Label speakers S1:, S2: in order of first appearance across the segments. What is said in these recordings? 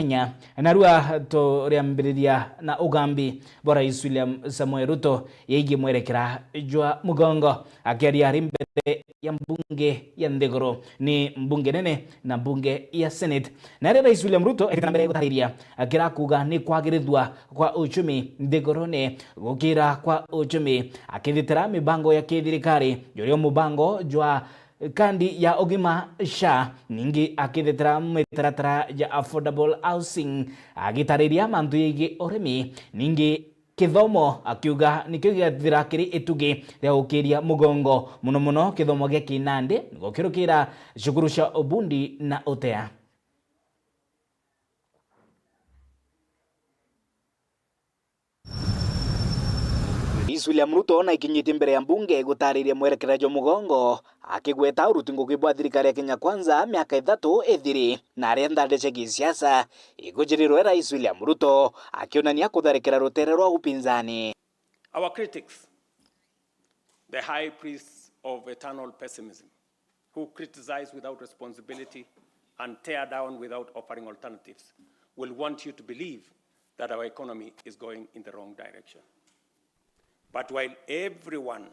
S1: Kenya narua turiambiriria na ugambi bwa Rais William Samoei Ruto yeigi mwerekera jwa mugongo akiaria ari mbere ya mbunge ya Nthiguru ni mbunge nene na mbunge ya Senate. Na Rais William Ruto ekira mbere gutariria akira kuga ni kwagirithwa kwa uchumi Nthiguru ne gukira kwa uchumi akithitira mibango ya kithirikari jurio mubango jwa kandi ya ogima SHA ningi akithitira mitaratara ya affordable housing agitariria mantu yigi urimi ningi kithomo akiuga nikio giathira kiri itugi ria gukiria mugongo muno kithomo gia Kinande gukirukira cukuru cia Obundi na Otea. Rais William Ruto na ikinyiti mbere ya mbunge gutariria mwerekera jo mugongo akigweta uruti ngugi bwa thirikari ya Kenya Kwanza miaka 3 ithiri na arenda ndece gisiasa igujirirwe Rais William Ruto akionania kutharikira rutere rwa upinzani.
S2: Our critics, the high priests of eternal pessimism, who criticize without responsibility and tear down without offering alternatives, will want you to believe that our economy is going in the wrong direction. But while everyone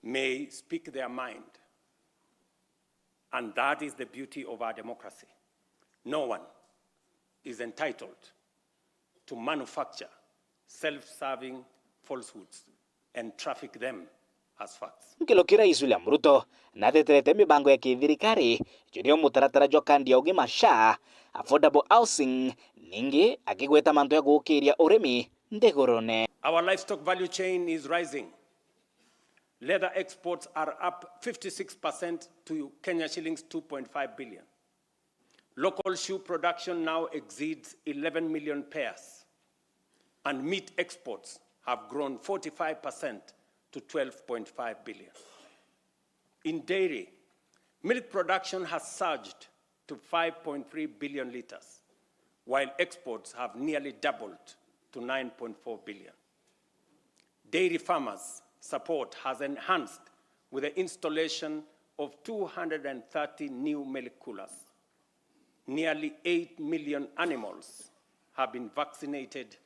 S2: may speak their mind, and that is the beauty of our democracy, no one is entitled to manufacture self-serving falsehoods and traffic them as facts.
S1: Nkilokira Rais William Ruto na teterete mibango ya kithirikari jurio mutaratara jwa kandi ya ugima SHA affordable housing ningi akigweta mantu ya gukiria urimi Nthigurune.
S2: Our livestock value chain is rising. Leather exports are up 56% to Kenya shillings 2.5 billion. Local shoe production now exceeds 11 million pairs. And meat exports have grown 45% to 12.5 billion. In dairy, milk production has surged to 5.3 billion liters, while exports have nearly doubled to 9.4 billion. Dairy farmers' support has enhanced with the installation of 230 new milk coolers. Nearly 8 million animals have been vaccinated,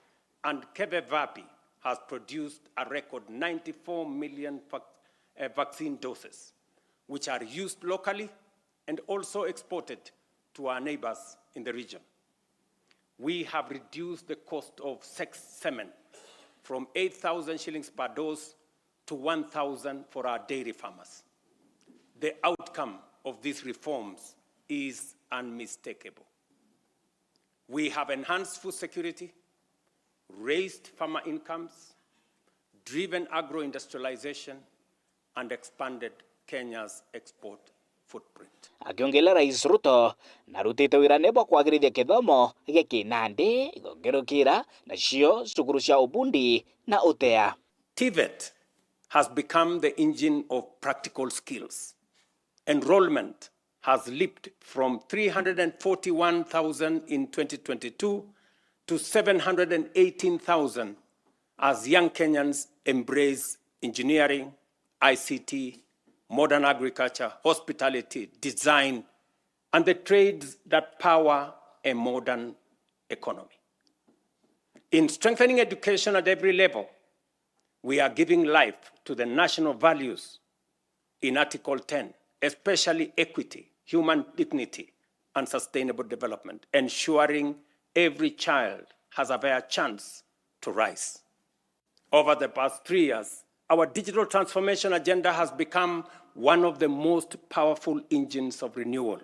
S2: and Kebevapi has produced a record 94 million vaccine doses, which are used locally and also exported to our neighbors in the region. We have reduced the cost of sex semen from 8,000 shillings per dose to 1,000 for our dairy farmers. The outcome of these reforms is unmistakable. We have enhanced food security, raised farmer incomes, driven agro-industrialization, and expanded Kenya's export footprint.
S1: Akiongela Rais Ruto na rutite wirane bwa kwagirithia kithomo gia Kinande igongirukira nacio cukuru cia Obundi na Otea.
S2: TVET has become the engine of practical skills. Enrollment has leaped from 341,000 in 2022 to 718,000 as young Kenyans embrace engineering, ICT, modern agriculture, hospitality, design, and the trades that power a modern economy. In strengthening education at every level, we are giving life to the national values in Article 10, especially equity, human dignity, and sustainable development, ensuring every child has a fair chance to rise. Over the past 3 years, our digital transformation agenda has become one of the most powerful engines of renewal.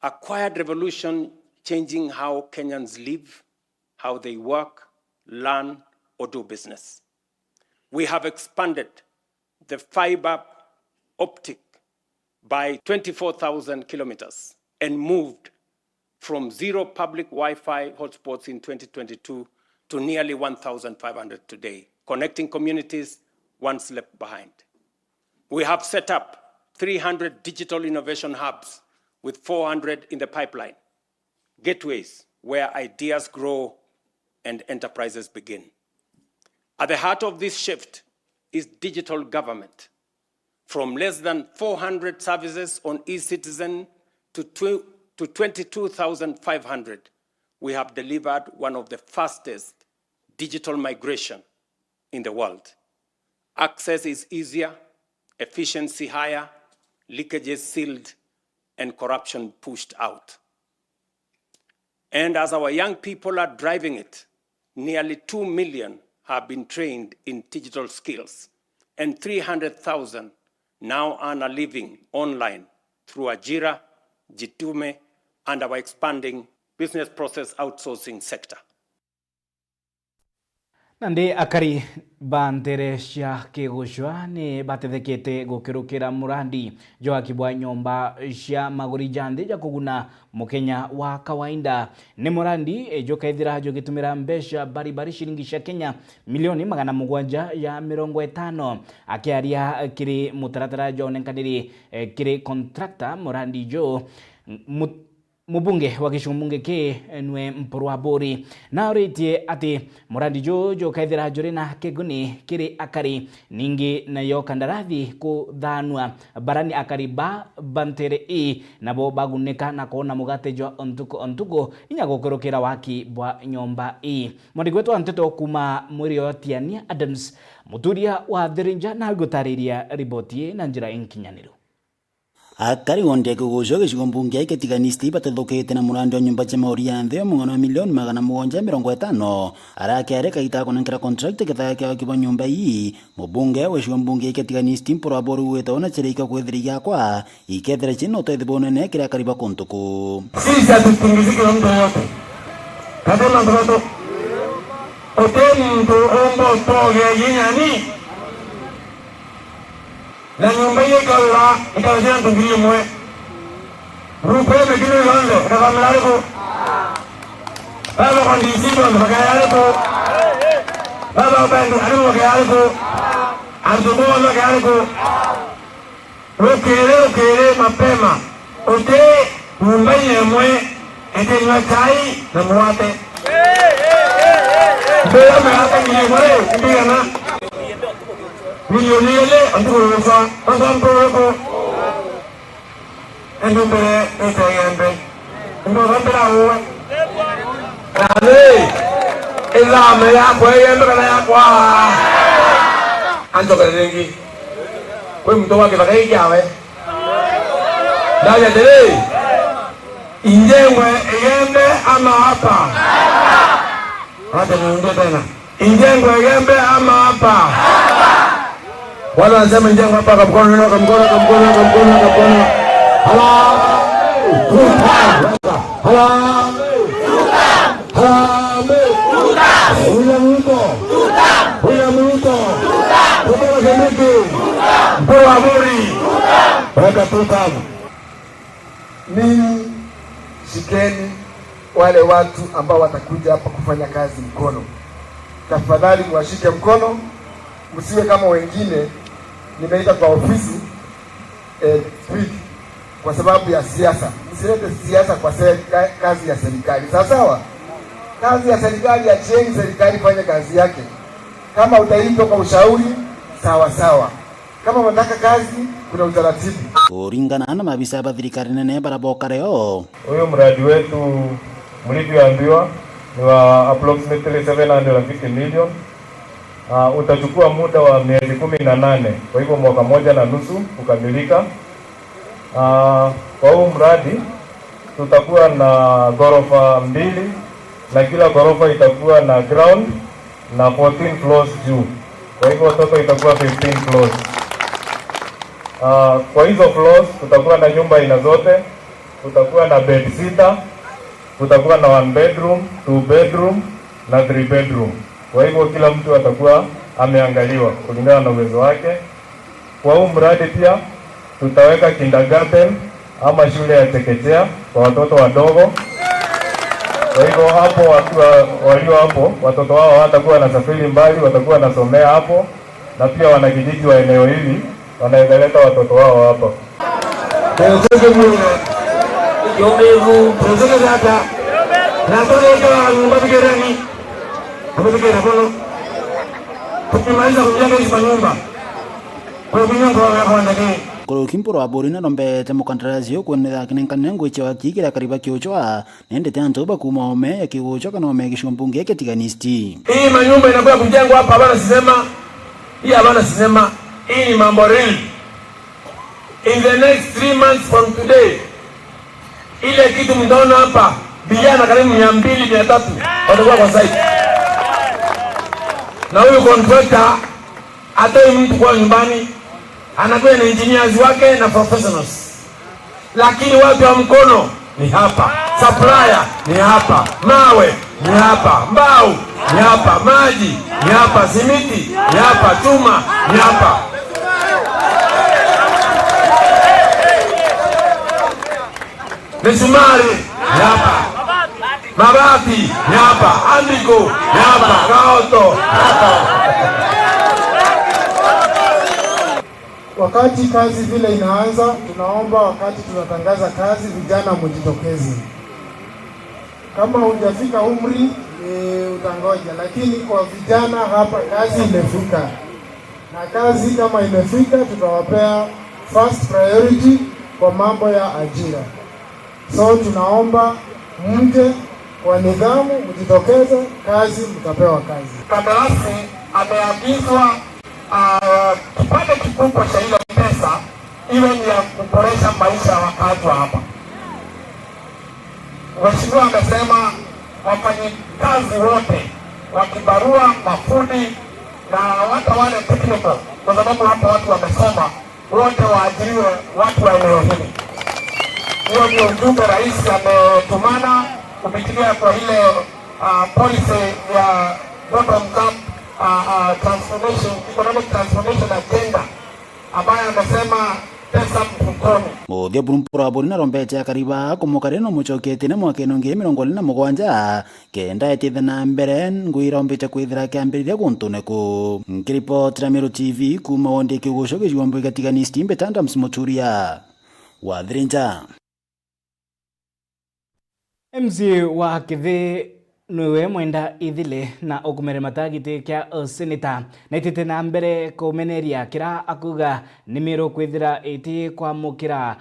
S2: A quiet revolution changing how Kenyans live, how they work, learn, or do business. We have expanded the fiber optic by 24,000 kilometers and moved from 0 public Wi-Fi hotspots in 2022 to nearly 1,500 today, connecting communities once left behind. We have set up 300 digital innovation hubs with 400 in the pipeline, gateways where ideas grow and enterprises begin. At the heart of this shift is digital government. From less than 400 services on eCitizen to to 22,500, we have delivered one of the fastest digital migration in the world. Access is easier, efficiency higher, leakages sealed, and corruption pushed out. And as our young people are driving it, nearly 2 million have been trained in digital skills, and 300,000 now earn a living online through Ajira, Jitume, and our expanding business process outsourcing sector.
S1: Nandi akari bantere cia kigushwa ni batethekete gukirukira murandi jo akibwa nyomba cia maguri jandi ja kuguna mukenya wa kawaida ni murandi ejo kaithira jo gitumira mbesha bari shilingi cia Kenya milioni 750 akiaria kiri mutaratara jo nenkaniri kiri contractor murandi jo Mubunge wa Gĩcũmbũngĩ kĩ nwe Mpurwa Bori na oritie ati murandi jojo kaithira juri na kiguni kiri akari ningi nayo kandarathi kuthanwa barani akari ba bantere nabo baguneka na kuona mugate jo ontuko inya gukurukira waki bwa nyomba mwandigwetu anteto kuma Murio Tiania Adams muturia wa Thirinja na gutariria riboti na njira inkinyaniru.
S3: Akari wonde kugusho Gĩcũmbũngĩ kĩtiganisti batethukĩte na murandi wa nyumba cia mauri ya nthĩ mũngano wa milioni 750 arakĩare kaita kũnengera contract kĩthaya kĩao kĩbwa nyumba hii mũbunge wa Gĩcũmbũngĩ kĩtiganisti Mpurwa Bori wĩtwo na chirika kwĩthĩria yakwa ikethera chino ũteithio nene kĩrĩa kariba kuntuku
S4: sisi hatutingiziki na mtu yote kadema mtoto hoteli mtu ombo toge yinyani na nyumba hiyo ikawa ikawazia ntungiri mwe rupe mekini yondo kakamilariku baba kwa ndisibu wakayariku baba upendu arimu wakayariku arzumu wakayariku ukere mapema ute nyumba hiyo mwe ete nywa chai na muwate mbela mehata ngili mwe mbigana milioni ile anturufa anturufa endumbere etegembe ndorambira uwe ale elame yakwa yembe kana yakwa anto karengi kwe mtu wake bakai yawe dale dele injengwe yembe ama hapa hata ndio tena injengwe yembe ama hapa wala wanasema njengwe hapa kwa mkono hala
S5: Mimi shikeni wale watu ambao watakuja hapa kufanya kazi mkono. Tafadhali mwashike mkono, msiwe kama wengine. Nimeita kwa ofisi kwa sababu ya siasa. Msilete siasa kwa kazi ya serikali. Sawa? Kazi ya serikali, achieni serikali fanye kazi yake. Kama utaitwa kwa ushauri, sawa. Kama unataka kazi, kuna utaratibu.
S3: Kuringana na maafisa wa thirikari nene baraboka leo.
S6: Huyo mradi wetu mlivyoambiwa ni wa approximately 750 million. Utachukua muda wa miezi 18. Kwa hivyo mwaka moja na nusu kukamilika. Kwa huu mradi tutakuwa na ghorofa 2 na kila ghorofa itakuwa na ground na 14 floors juu. Kwa hivyo total itakuwa 15 floors. Kwa hizo floors tutakuwa na nyumba aina zote, tutakuwa na bed sitter, tutakuwa na 1 bedroom, 2 bedroom na 3 bedroom. Kwa hivyo kila mtu atakuwa ameangaliwa kulingana na uwezo wake. Kwa huu mradi pia tutaweka kindergarten ama shule ya chekechea kwa watoto wadogo. Kwa hivyo hapo walio hapo watoto wao hawatakuwa na safari mbali, watakuwa nasomea hapo, na pia wanakijiji wa eneo hili wanaweza leta watoto wao hapa.
S4: Tukimaliza kujenga hizi nyumba, kwa hiyo kwa
S3: Kurukimpuro wa Burina rombete mukandarasi ukwenera kinenkanengo icho kikira kariba kiochoa nende tanto kuma ome ya kiocho kana ome kishumbunge yake tiganisti.
S4: Hii manyumba inakuwa kujengwa hapa bana sisema. Hii bana sisema hii ni mambo real. In the next 3 months from today ile kitu mtaona hapa vijana karibu 200-300 watakuwa kwa site. Na huyu contractor atoi mtu kwa nyumbani, anakuwa na engineers wake na professionals. Lakini watu wa mkono ni hapa, supplier ni hapa, mawe ni hapa, mbao ni hapa, maji ni hapa, simiti ni hapa, chuma ni hapa. Misumari ni hapa, mabati ni hapa, andiko ni hapa, gaoto hapa.
S5: Wakati kazi vile inaanza, tunaomba wakati tunatangaza kazi, vijana mjitokeze. Kama hujafika umri utangoja, lakini kwa vijana hapa kazi imefika, na kazi kama imefika tutawapea first priority kwa mambo ya ajira. So tunaomba mje kwa nidhamu, mjitokeze, kazi mtapewa kazi.
S4: Kandarasi ameagizwa kipande kikubwa cha ile pesa iwe ni ya kuboresha maisha ya wakazi wa hapa. Mheshimiwa amesema wafanyikazi wote wa kibarua, mafundi na hata wale technical, kwa sababu hapa watu wamesoma, wote waajiriwe watu wa eneo hili. Hiyo ndio ujumbe rais ametumana kupitia kwa ile policy ya bottom up transformation, economic transformation agenda ambayo amesema pesa mfukoni.
S3: Muthia Burumpura Burina rombete ya kariba kumukareno muchokete na mwakeno ngi 27 kenda etithana mbere nguirombete kwithira kiambiriria guntuneku. Nkiripoti ra Meru TV kuma wonde kigusho gijwambo igatiganisti mbetanda msimuturia wa Thirinja.
S1: MC wa Kithi niwe mwenda ithile na ukumere matagite kia seneta na itete na mbere kumeneria kira akuga nimero kwithira iti kwa mukira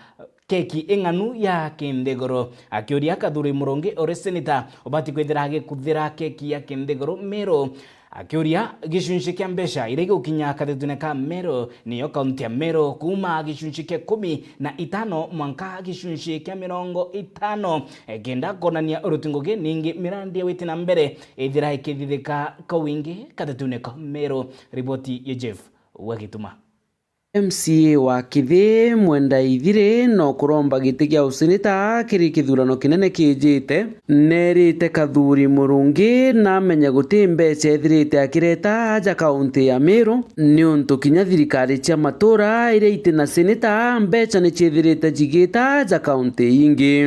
S1: keki ing'anu ya Kindegoro akiuria Kathuri Murungi ore seneta obati kwithira agikuthira keki ya Kindegoro Meru akiuria gicunci kia mbeca iria igukinya katetune ka Meru niyo kaunti ya Meru kuma gicunci kia 15 mwanka gicunci kia 50 kenda konania urutingugi ningi mirandi ya witi na mbere ithira ikithithika ka wingi katetune ka Meru. Ripoti ya Jeff Wagituma.
S7: MCA wa Kithi mwenda ithire no kuromba giti gia useneta kiri kithurano kinene kijite nerite Kathuri Murungi na menya guti mbeca ithirite akireta aja kaunti ya Meru ni untu kinya thirikari cia matura iria itina seneta mbeca ni chithirite jigita aja kaunti ingi.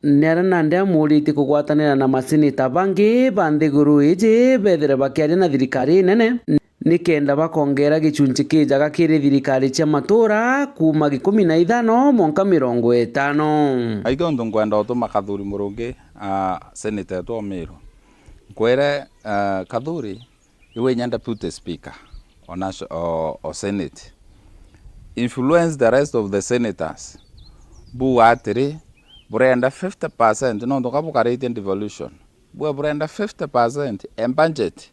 S7: Nera nande amurite kugwatanira na maseneta bangi banthiguru iji bethere bakiaria na thirikari nene nikenda bakongera gicunci kijaga kiri thirikari cia matura kuma 15 mwanka 50.
S8: Aigo ndo ngwenda utuma Kathuri Murungi senator to Meru kwere Kathuri iwe nyanda deputy speaker o senate influence the rest of the senators bu atiri burenda 50% no ndo kabukarite devolution bu burenda 50% en budget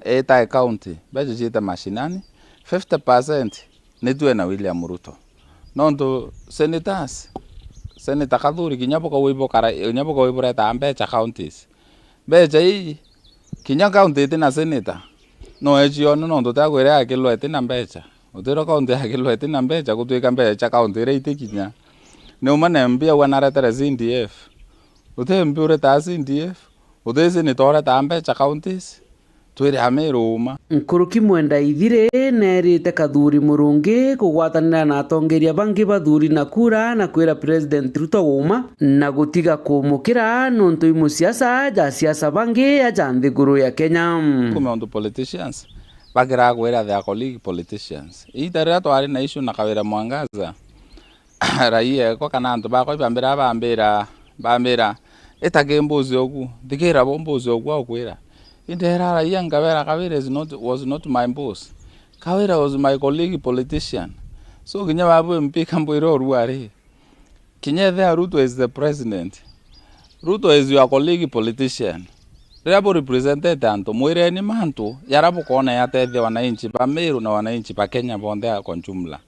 S8: eta county beje jita mashinani 50% netue na William Ruto nondo senators senator Kathuri kinyaboka wibo ta mbecha counties beje hii kinya county tina senator no ejiono nondo tagwere akilwa tina mbecha utero county akilwa tina mbecha kutwika mbecha county rate kinya ne umane mbia wanara tara CDF utembe ureta CDF utese ni tora ta mbecha counties twire ameruma.
S7: Nkuruki mwenda ithire nerite Kathuri Murungi kugwatanira na atongeria bangi bathuri na kura na kwira President Ruto guma na gutiga kumukira nontu imu siasa bangi aja nthiguru ya Kenya.
S8: Kumeondu politicians bagira gwira their colleague politicians itare twari na issue na kawira mwangaza raia ko kana antu bako bambira etage mbuzi ogu dikira bombuzi ogu okwira indera raia ngawera kawira was not my boss. Kawira was my colleague politician. So kinya babu MP Kamboiro Ruari. Kinya there Ruto is the president. Ruto is your colleague politician. Rabo represented anto mwire ni mantu yarabu kona yatethia wananchi pa Meru na wananchi pa Kenya bonde kwa jumla.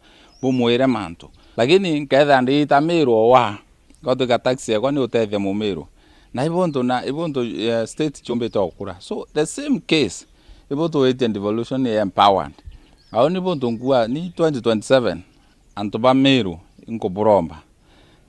S8: Bu mwire mantu. Lakini nketha ndiita Meru wa goto ga taxi kwa ni utethia mu Meru. Na ibonto state chombe tokura. So the same case ibonto eti and devolution empowered. Aoni bonto ngua ni 2027 anto ba Meru inko Buromba.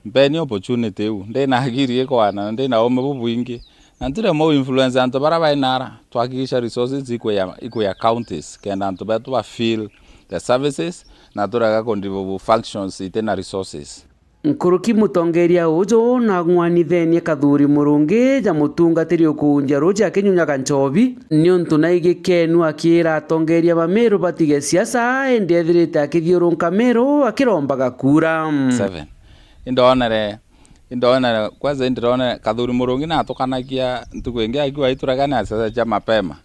S8: Mpeni opportunity u ndena hagiri eko ana ndena ome bubuingi. Nantire mo influence anto baraba inara twakisha resources iko ya counties kenda anto betu ba feel the services na turaga contribute functions itena resources.
S7: Nkuruki mutongeria ujo na ngwanithenia Kathuri Murungi ja mutungatiri ukunja roja Kenyunya Kanchobi niontu na igikenu akira atongeria ba Meru batige siasa endethirite akithiurunka Meru akirombaga kura
S8: 7 indonere kwanza indona Kathuri Murungi na tukanakia ntukwenge akiwa ituragana sasa cha mapema.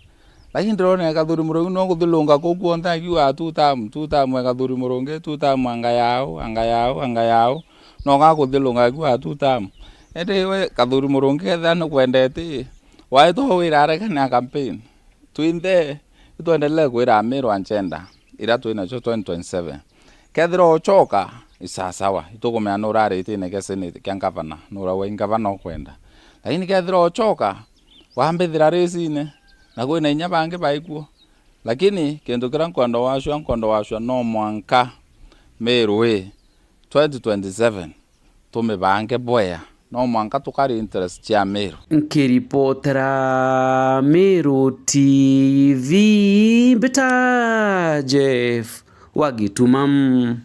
S8: Lakini ndona Kathuri Murungi no kuthilunga kokuo ndakiwa tutam Kathuri Murungi tutam anga yao no ga kuthilunga akiwa tutam ende we Kathuri Murungi thana kwendete waito wirare kana campaign twinde tuendelee kwira Meru agenda ira twina 2027 kethiro ochoka isasawa itogomea no rarite ne kesene kya gavana no rawe gavana kwenda lakini kethiro ochoka wambithira resine na kwina inya bange baikuo lakini kendo kira nkondo washwa no mwanka Meru 2027 tume bange boya no mwanka tukari interest ya Meru.
S7: Nkiripotera Meru TV Beta Jeff Wagitumam.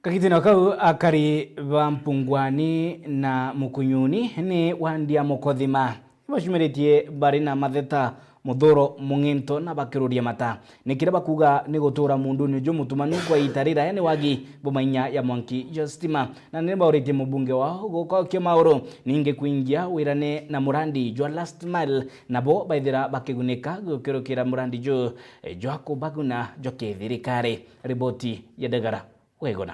S1: Kakitino kau akari Vampungwani na Mukunyuni ni wandia Mukothima bashumeretie bari na matheta muthuro munginto na bakiruria mata nikira bakuga ni gutura mundu ni jo mutumanu kwa itarira yani wagi bomainya ya Mwangi Justima na ne baurite mubunge wao goko kyo mauro ninge kuingia wirane na murandi jo last mile nabo baithira bakiguneka gukirukira murandi jo jwako baguna jo kethirikare riboti ya Dagara wegona.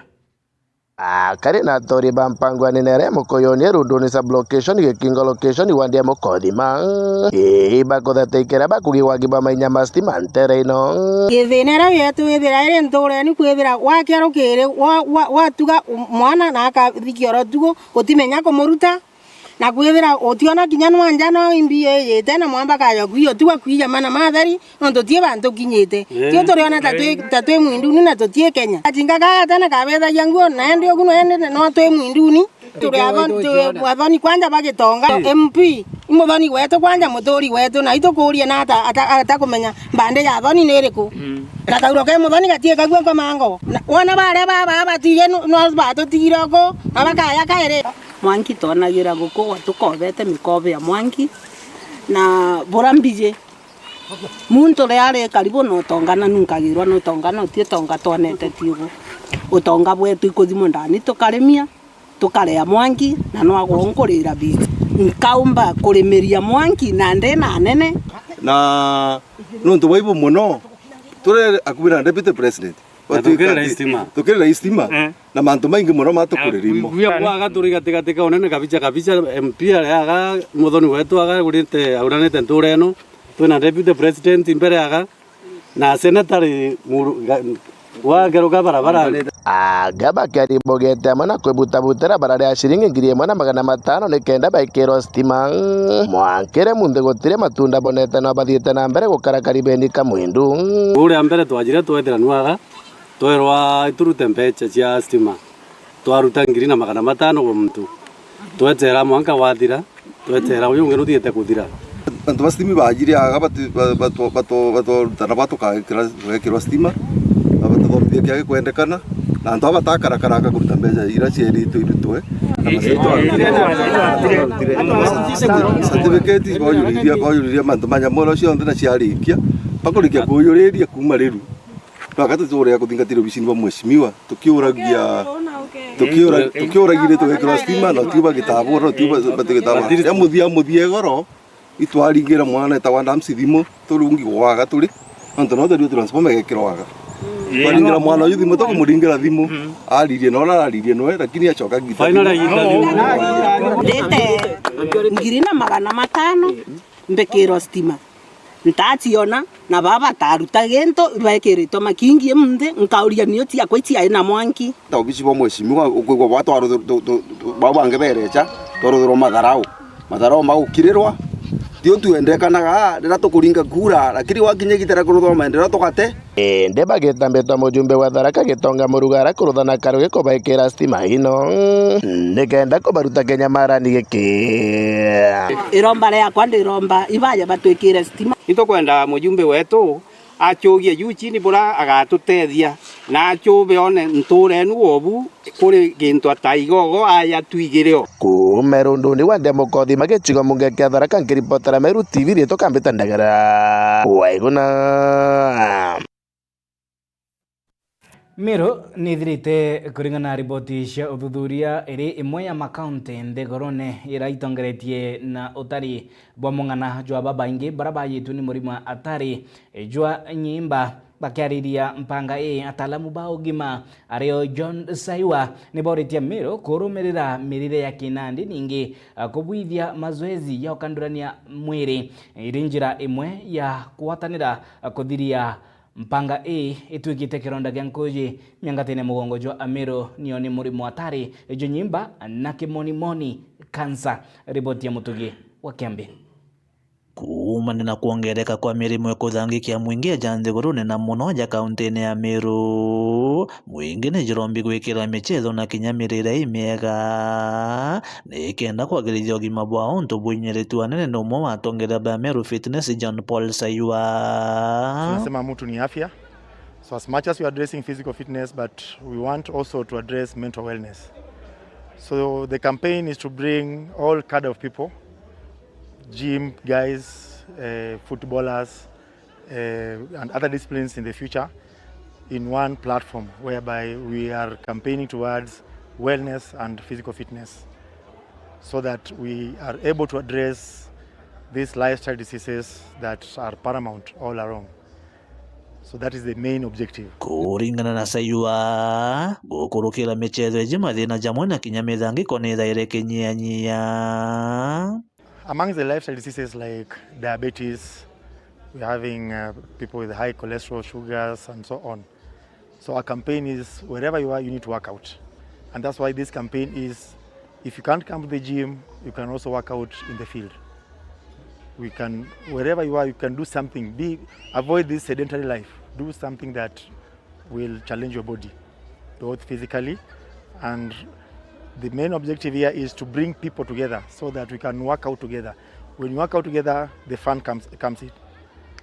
S9: Kari na tori Vampungwani nere Mukoyoni ruduni sub location gikingo location wandia Mukothima bako thatikira bakugiwagi bamainya mastima ntere ino
S10: githinera yetu withira ire nture ni kwithira wakiarukire watuga mwana na akathikio tugo utimenya kumuruta na kwithira utiona kinya nwanja no imbi yete na mwamba kayo kuyo tuwa kuija mana mathari onto tie bantu kinyite tio toriona tatwe mwinduni na totie Kenya ajinga ka tana kabetha yanguo na ndio kuno ende no twe mwinduni turi athoni kwanja bagitonga MP imuthoni wetu kwanja mutori wetu na itukuria na atakumenya mbande ya thoni ni riku Katauro ke muthoni gatie kagua kwa mango wona bare baba batige no batutira ko abakaya kaire Mwangi tonagira guko tukobete mikobe ya Mwangi na borambije muntu reare karibu no tongana nunkagirwa no tongana tie tonga tonete tiugo utonga bwetu ikuthimo ndani tukaremia tukarea Mwangi na no agonkorira bi nkaumba kuremeria Mwangi na ndena nene
S11: na nuntu waibu muno tore akubira deputy president tukirira istima na mantu maingi muno matukuririmo
S12: waga turi gatika onene kabicha MP aga muthoni wetu aga gurite auranite nture no twina deputy president imbere aga na senator wa geruga barabara
S9: gaba karibu gete mana kwebutera barare ya shilingi 1,500 nikenda baikero stima mwankere munde gotire matunda bonete no bathiete na mbere gukara karibeni kamwindu
S12: uri mbere twajire twethira nwaga twerwa iturute mbecha cia stima twaruta 500 go muntu twetera mwanka wathira twetera uyu ngeru thiete kuthira
S11: antu bastimi bajire aga bato tana bato kekirwa stima abathomithia kiage kwendekana na antu abatakarakara kuruta mbeca ira cieritu irutwe certificate boyuriria mantu manyamoro cionthe na ciarikia bakurikia kuyuriria kuma riru wakati turia kuthingatira obicini ba mheshimiwa tukiuragire tugekira stima na tuba gitabu no tuba batigitabu ya muthia goro itwaringira mwana ta wanda mcithimo turungi gwaga turi anto no tari transformer gekirwaga kwaringira mwana yuthi muto kumuringira thimu aririe no aririe no lakini achoka gita
S12: finally
S10: ndete ngiri na 500 mbekero stima ntationa na baba taruta gento bakereto makingi mnde nkauria niyo tia kwiti aina mwanki
S11: ta obici bo mweshimiwa ukugwa batwaro baba angeberecha tororo madarao magukirirwa tio tuendekanaga ndira tukuringa kura lakini wakinye gitera kuruthoma ndira tukate
S9: ende bagitambetwa mujumbe wa Tharaka Gitonga Murugara kuruthana karuge kubaikira stima ino nikenda kubaruta Kenya marani giki
S10: iromba yakwa ndiromba ibaye batwikire stima
S13: itokwenda mujumbe wetu achugie juu chini bora agatutethia na achube one nturenu obu kuri gintu ataigogo aya twigireo
S9: kumerundu wa Demokothi magichigo munge kia Tharaka nkiripotera Meru TV rito kambita ndagara waiguna
S1: Mero nithirite kuringana na riboti cia uthuthuria iri imwe ya makaunti nthigurune iraitongeretie na utari bwa mung'ana jwa babaingi bara bayitu ni murima atari jwa nyimba bakiariria mpanga atalamu ba ugima ario John Saiwa niboritie Mero kurumirira mirire ya kinandi ningi kubwithia mazoezi ya ukandurania mwiri iri njira imwe ya kuwatanira kuthiria mpanga itwikite kironda gya nkuji miangatine mugongo jwa Amero niyo ni murimu atari ejo nyimba na kimonimoni kansa. Riboti ya Mutugi wa Kiambi.
S14: Kuumana na kuongereka kwa mirimu ya kuthangikia mwingi ya nthigurune na muno ja kaunti-ini ya Meru mwingi ni jirombi gwikira michetho na kinyamirire imiega nikenda kwagirithia ugima bwao ntubwinyeretu anene na umwe watongerera ba Meru Fitness John Paul Saiwa.
S15: Tunasema mtu ni afya, so as much as we are addressing physical fitness, but we want also to address mental wellness. So the campaign is to bring all kind of people, gym guys, footballers, and other disciplines in the future in one platform whereby we are campaigning towards wellness and physical fitness so that we are able to address these lifestyle diseases that are paramount all around. So that is the main objective.
S14: Kuringana na Saiwa gukurukira michetho eji mathina jamwe na kinyamithangiko ni thaire kinyianyia.
S15: Among the lifestyle diseases like diabetes, we're having people with high cholesterol, sugars, and so on. So our campaign is, wherever you are, you need to work out. And that's why this campaign is, if you can't come to the gym, you can also work out in the field. We can, wherever you are, you can do something. Avoid this sedentary life. Do something that will challenge your body, both physically and the main objective here is to bring people together so that we can work out together. When you work out together, the fun comes in,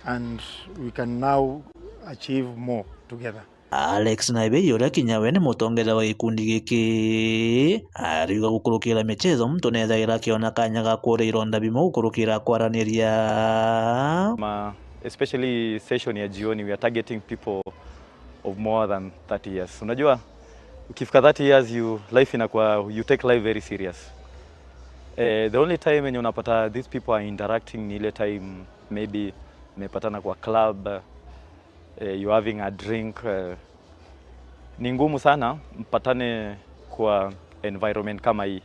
S15: and we can now achieve more together.
S14: Alex Naibe yura kinyawe ni mutongera wa ikundi giki ariuga gukurukira michetho mtu nethagira kiona kanya ga kura ironda bimo gukurukira kwaraniria.
S16: Especially session ya jioni, we are targeting people of more than 30 years. Unajua ukifika 30 years life inakuwa, you take life very serious. The only time when unapata these people are interacting ni ile time maybe mmepatana kwa club, you having a drink. Ni ngumu sana mpatane kwa environment kama hii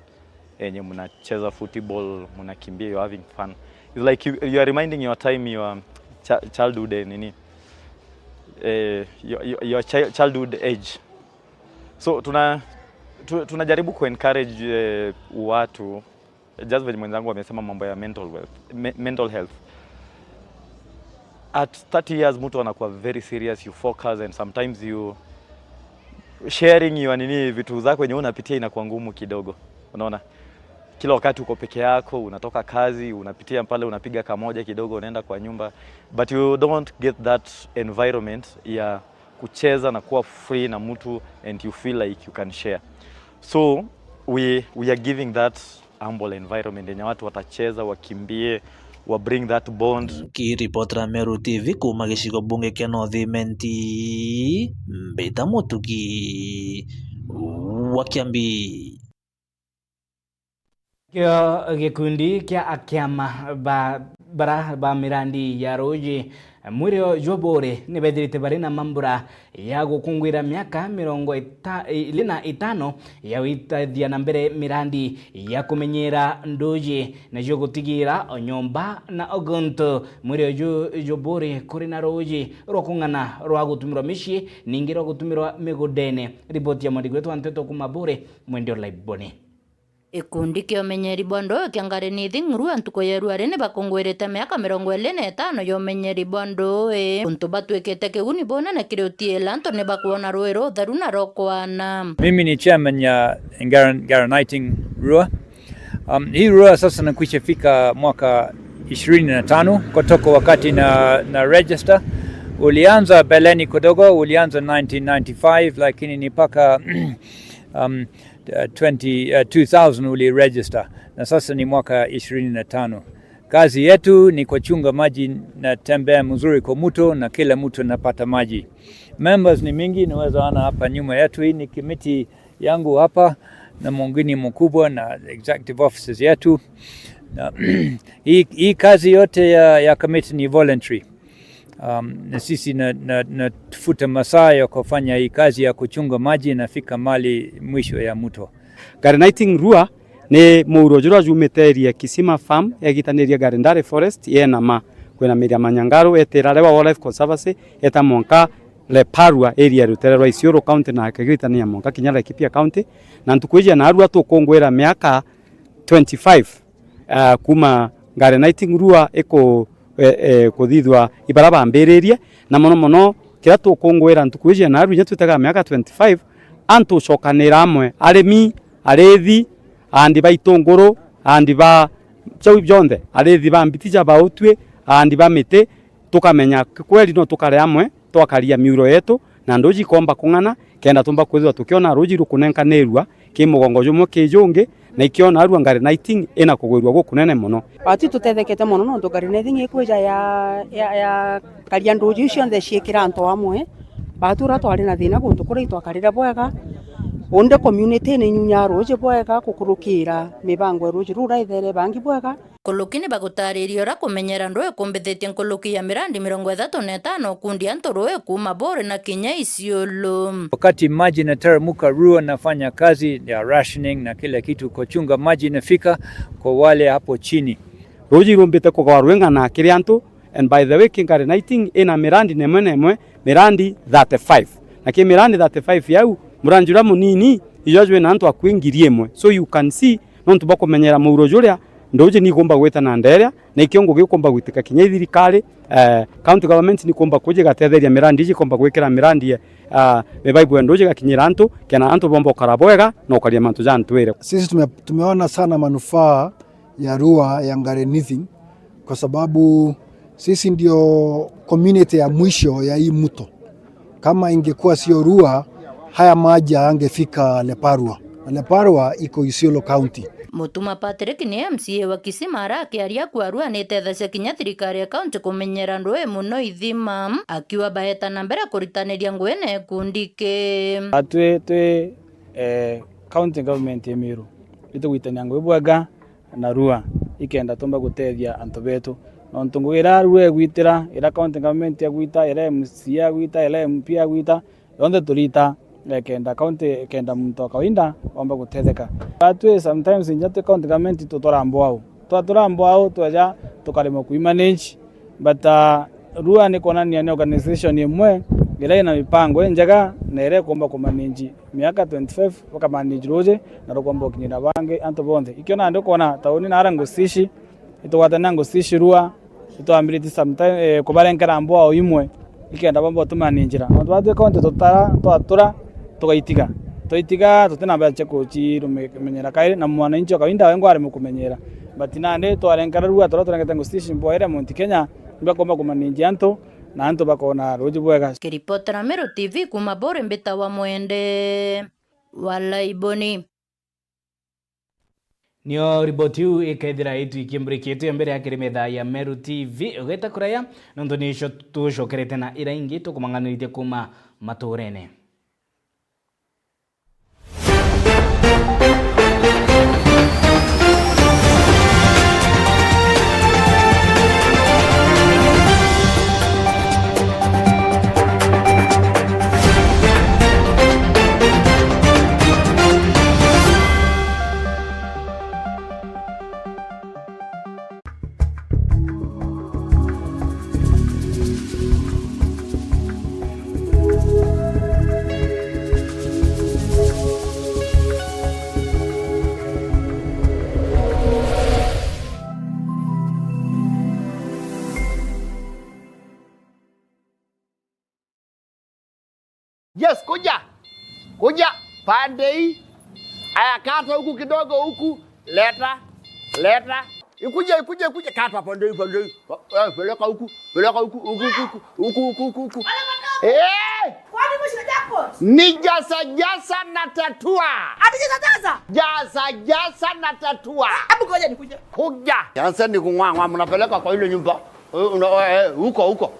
S16: yenye mnacheza football, mnakimbia, you having fun. It's like you are reminding your time, your childhood nini, your childhood age. So tunajaribu ku-encourage watu, just venye mwenzangu amesema mambo ya mental health. At 30 years mtu anakuwa very serious, you focus, and sometimes you sharing your nini vitu zako wenye unapitia inakuwa ngumu kidogo. Unaona? Kila wakati uko peke yako, unatoka kazi, unapitia pale, unapiga kamoja kidogo, unaenda kwa nyumba, but you don't get that environment ya kucheza na kuwa free na mtu, and you feel like you can share. So we are giving that humble environment yenye watu watacheza, wakimbie, wa bring that bond.
S14: Kiripotera Meru TV kuma gicigo bunge kia North-Imenti, Mbita Mutugi wa Kiambi.
S1: Kio gikundi kia akiama bara mirandi ya roji mwirio jobore nibethirite bari na mambura ya gukungwira miaka 25 ya witathia na mbere mirandi ya kumenyera ndoji na jo gutigira onyomba na ogonto mwirio jobore kuri na roji rokungana rwa gutumirwa mishi ningi rwa gutumirwa migodene. Ripoti ya mwandigwetu Anteto Kumabore mwendio laiboni.
S17: Ikundi kia umenyeri bondo kiangare nithi nguru antuko yeru arene bakongwerete miaka 25 yo umenyeri bondo untu batwekete kiguni bona na kiriotie lanto ne bakuona roero dharuna rokwana.
S18: Mimi ni chairman ya Garanaiting Rua. Hii Rua sasa nakwisha fika mwaka 25 kutoka wakati na register. Ulianza beleni kidogo, ulianza 1995 lakini ni paka 2000 uli register na sasa ni mwaka 25. Kazi yetu ni kuchunga maji na tembea mzuri kwa mto na kila mtu napata maji. Members ni mingi, naweza ona hapa nyuma yetu. Hii ni committee yangu hapa na mwingine mkubwa na executive officers yetu. Na hii kazi yote ya committee ni voluntary. Na sisi na tufuta masaa ya kufanya hii kazi ya kuchunga maji na fika mali mwisho ya mto.
S19: Garanaiting Rua ni muurojura jumiteria Kisima Farm egitaniria Garendare Forest yenama kwena miria manyangaro eterarewa Wildlife Conservancy eta monka Leparua area rutererwa Isiolo County na kagitania monka Kinyala Laikipia County na ntukwijia na Arua tukongwera miaka 25 kuma Garanaiting Rua eko kuthithwa ibaraba mbiririe na mono kira tukongwera ntukwijia na Arua nyatutaga miaka 25 antu cokanira amwe arimi arethi andi ba itongoro andi ba chau bjonde arethi ba mbitija ba utwe andi ba mite tukamenya kweli no tukare amwe twakaria miuro yetu na ndoji komba kungana kenda tumba kwithwa tukiona roji rukunenka nerua kimugongo jumwe kijungi na ikiona Arua Garanaiting ina kugwirwa gukunene muno
S20: ati tutethekete muno no Garanaiting ikwija ya karia ndoji icio nthe ciikira antu amwe batura twari na thina guntu kuri twakarira bwega onde community ni nyunya roje bwega kukurukira mibango roje rura ithere bangi bwega
S17: kolokini bagutaririo ra kumenyera ndoe kombethetie nkoloki ya mirandi 35 kundi antoroe kuma bore na Kinya Isiolo.
S18: Wakati maji na teramuka Rua nafanya kazi ya rationing na kila kitu kuchunga maji nafika kwa wale hapo chini.
S19: Roji rumbite kwa ruenga na kirianto and by the way Garanaiting ina mirandi nemwe mirandi 35 na ki mirandi 35 yau muranjura munini ijajwe na antu akwingirie mwe so you can see no ntubako menyera murojuria ndoje ni gomba gweta na nderia na ikiongo gikomba gwitika Kinya thirikari county government ni komba kuje gatetheria mirandi iji komba gwikira mirandi mebaibu ndoje gakinyira antu kana antu bombo karabwega no karia mantu jantwire.
S21: Sisi tumeona sana manufaa ya Rua ya Garanaiting kwa sababu sisi ndio community ya mwisho ya hii mto. Kama ingekuwa sio Rua haya maji yangefika Leparua. Leparua iko Isiolo County.
S17: Mutuma Patrick ni MCA wa Kisima akiaria kwa Arua nitethece Kinya thirikari ya county kumenyera ndoe muno ithima akiwa baheta na mbere kuritaniria ngwene kundike
S22: atwe county government ya Meru itugwitania ngwe bwaga na Rua ikenda tumba gutethia antu betu no ntungwira Rua gwitira ira county government ya gwita ira MCA gwita ira MP ya gwita yonde turita kenda county kenda muntu kawaida omba gutetheka atwe sometimes njate county government tutorambo au twaja tukaremo ku manage but Rua ni konania ni organization imwe gira ina mipango njega na ire komba ku manage miaka 25 waka manage roje na rokomba kinyira bange anto bonde ikiona ndo kona tauni na arango sishi itowatana ngo sishi Rua itoambiriti sometimes kubarenkera ambo au imwe ikenda bombo tumaninjira ndo batwe county twatura tukaitiga tutena bache kochi rumenyera kaire na mwananchi kawaida wengo ari mukumenyera but nande twarenkara Rua turengete ngo station boere Mount Kenya ndakomba kumaninji anto na anto bakona roji bwega.
S17: Kiripota Meru TV kuma bore mbeta wa mwende walaiboni.
S1: Nio riboti yu ikaithira itu ikimbiriki yetu ya mbere ya kirimedha ya Meru TV ugeta kuraya nondo nisho tushokerete na ira ingi tukumanganiritie kuma maturene.
S2: pande hii. Aya, kata huku kidogo huku, leta. Ikuje, kata pande hii. Peleka huku.
S6: Kwani mwisho jackpot?
S2: Ni jasa na tatua.
S6: Ati
S2: Jasa na tatua.
S6: Hebu ngoja nikuje.
S2: Kuja. Sasa ni kung'ang'a mnapeleka kwa ile nyumba. Huko.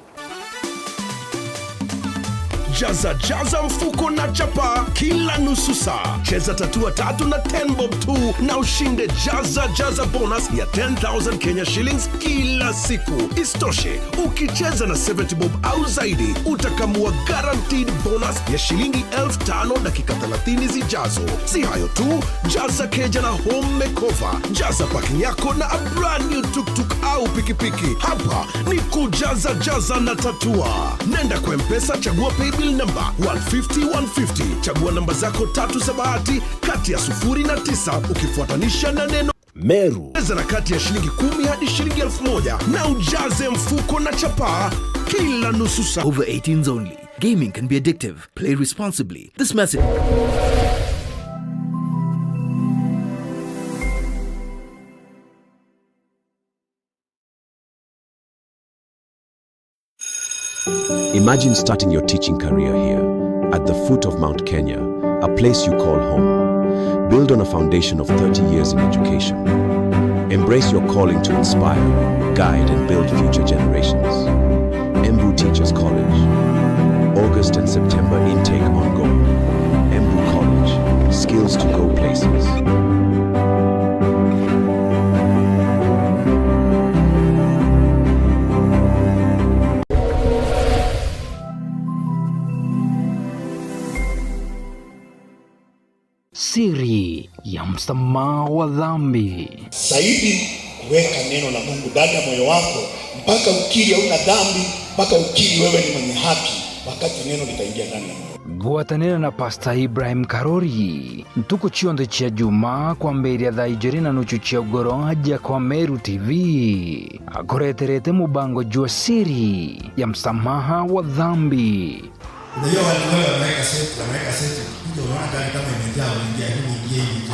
S23: Jaza mfuko na chapa kila nusu saa. Cheza tatua 3 na 10 bob 2 na ushinde jaza bonus ya 10,000 Kenya shillings kila siku. Istoshe, ukicheza na 70 bob au zaidi, utakamua guaranteed bonus ya shilingi 5,000 dakika 30 zijazo. Si hayo tu, jaza keja na home makeover. Jaza parking yako na a brand new tuk-tuk au pikipiki. Hapa ni kujaza na tatua. Nenda kwa M-Pesa, chagua paybill number 150 chagua namba zako 3 za bahati kati ya 0 na 9 ukifuatanisha na neno Meru. Cheza na kati ya shilingi 10 hadi shilingi 1,000 na ujaze mfuko na chapa kila nusu saa.
S24: Over 18s only. Gaming can be addictive. Play responsibly. This message.
S25: Imagine starting your teaching career here, at the foot of Mount Kenya, a place you call home. Build on a foundation of 30 years in education. Embrace your calling to inspire, guide, and build future generations. Embu Teachers College. August and September intake ongoing. Embu College. Skills to go places.
S26: Siri ya msamaha wa dhambi.
S27: Zaidi kuweka neno la Mungu ndani ya moyo wako mpaka ukiri hauna dhambi, mpaka ukiri wewe ni mwenye haki, wakati neno litaingia ndani ya moyo.
S26: Guatanena na Pastor Ibrahim Karori. Ntuko chionde chia juma kwa mberi ya dha ijeri na nuchu chia ugoro haja kwa Meru TV. Akoreterete mubango jua siri ya msamaha wa dhambi.
S27: Unajua wale wameweka seti, kuja unaona gari kama imejaa, unaingia hivi.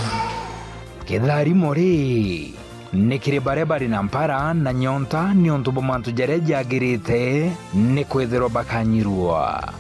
S26: Kedhari mori. Nikire barebari na mpara na nyonta ni ontubo mantu jareja agirite ni kwethero bakanyirua.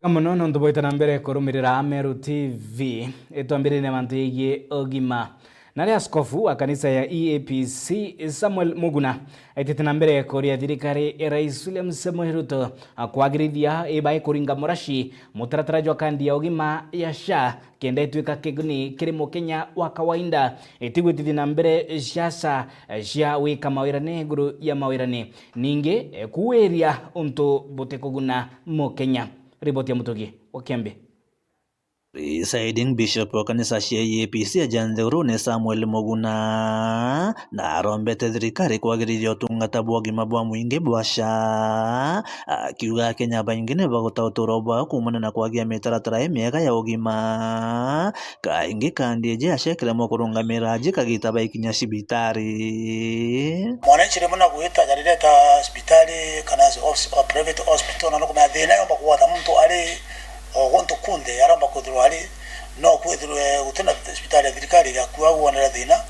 S1: Kamunono ntuboita na mbere kurumirira Meru TV etwambire ne bantu yeye ogima nari askofu wa kanisa ya EAPC Samuel Muguna aitete na mbere koria thirikari Rais William Samoei Ruto akwagirithia ibai kuringa murashi mutaratara jwa kandi ya ogima ya SHA kenda itwika kiguni kiri mukenya wa kawaida itigwitithi na mbere siasa cia wika mawirane nguru ya mawirane ninge kuweria untu bote kuguna mukenya. Ripoti ya Mutogi wa Kiambi.
S14: Presiding Bishop wa kanisa cia APC ya Janthegoro ni Samuel Moguna na arombete thirikari kwagiriria utungata bwa gima bwa mwingi bwasha akiuga Kenya baingi ni bagota uturo bwa kumana na kwagia mitaratara miega ya ugima kaingi kandi je ashekera mo kurungamira jikagita baikinya cibitari
S3: mwananchi rimuna guita jarireta hospitali kana private hospital na kuma thina yomba kuwata mtu ali ogonto kunde aramba kuthirwa ali no kwithirwe gutena hospitali ya thirikari ya kuwa thina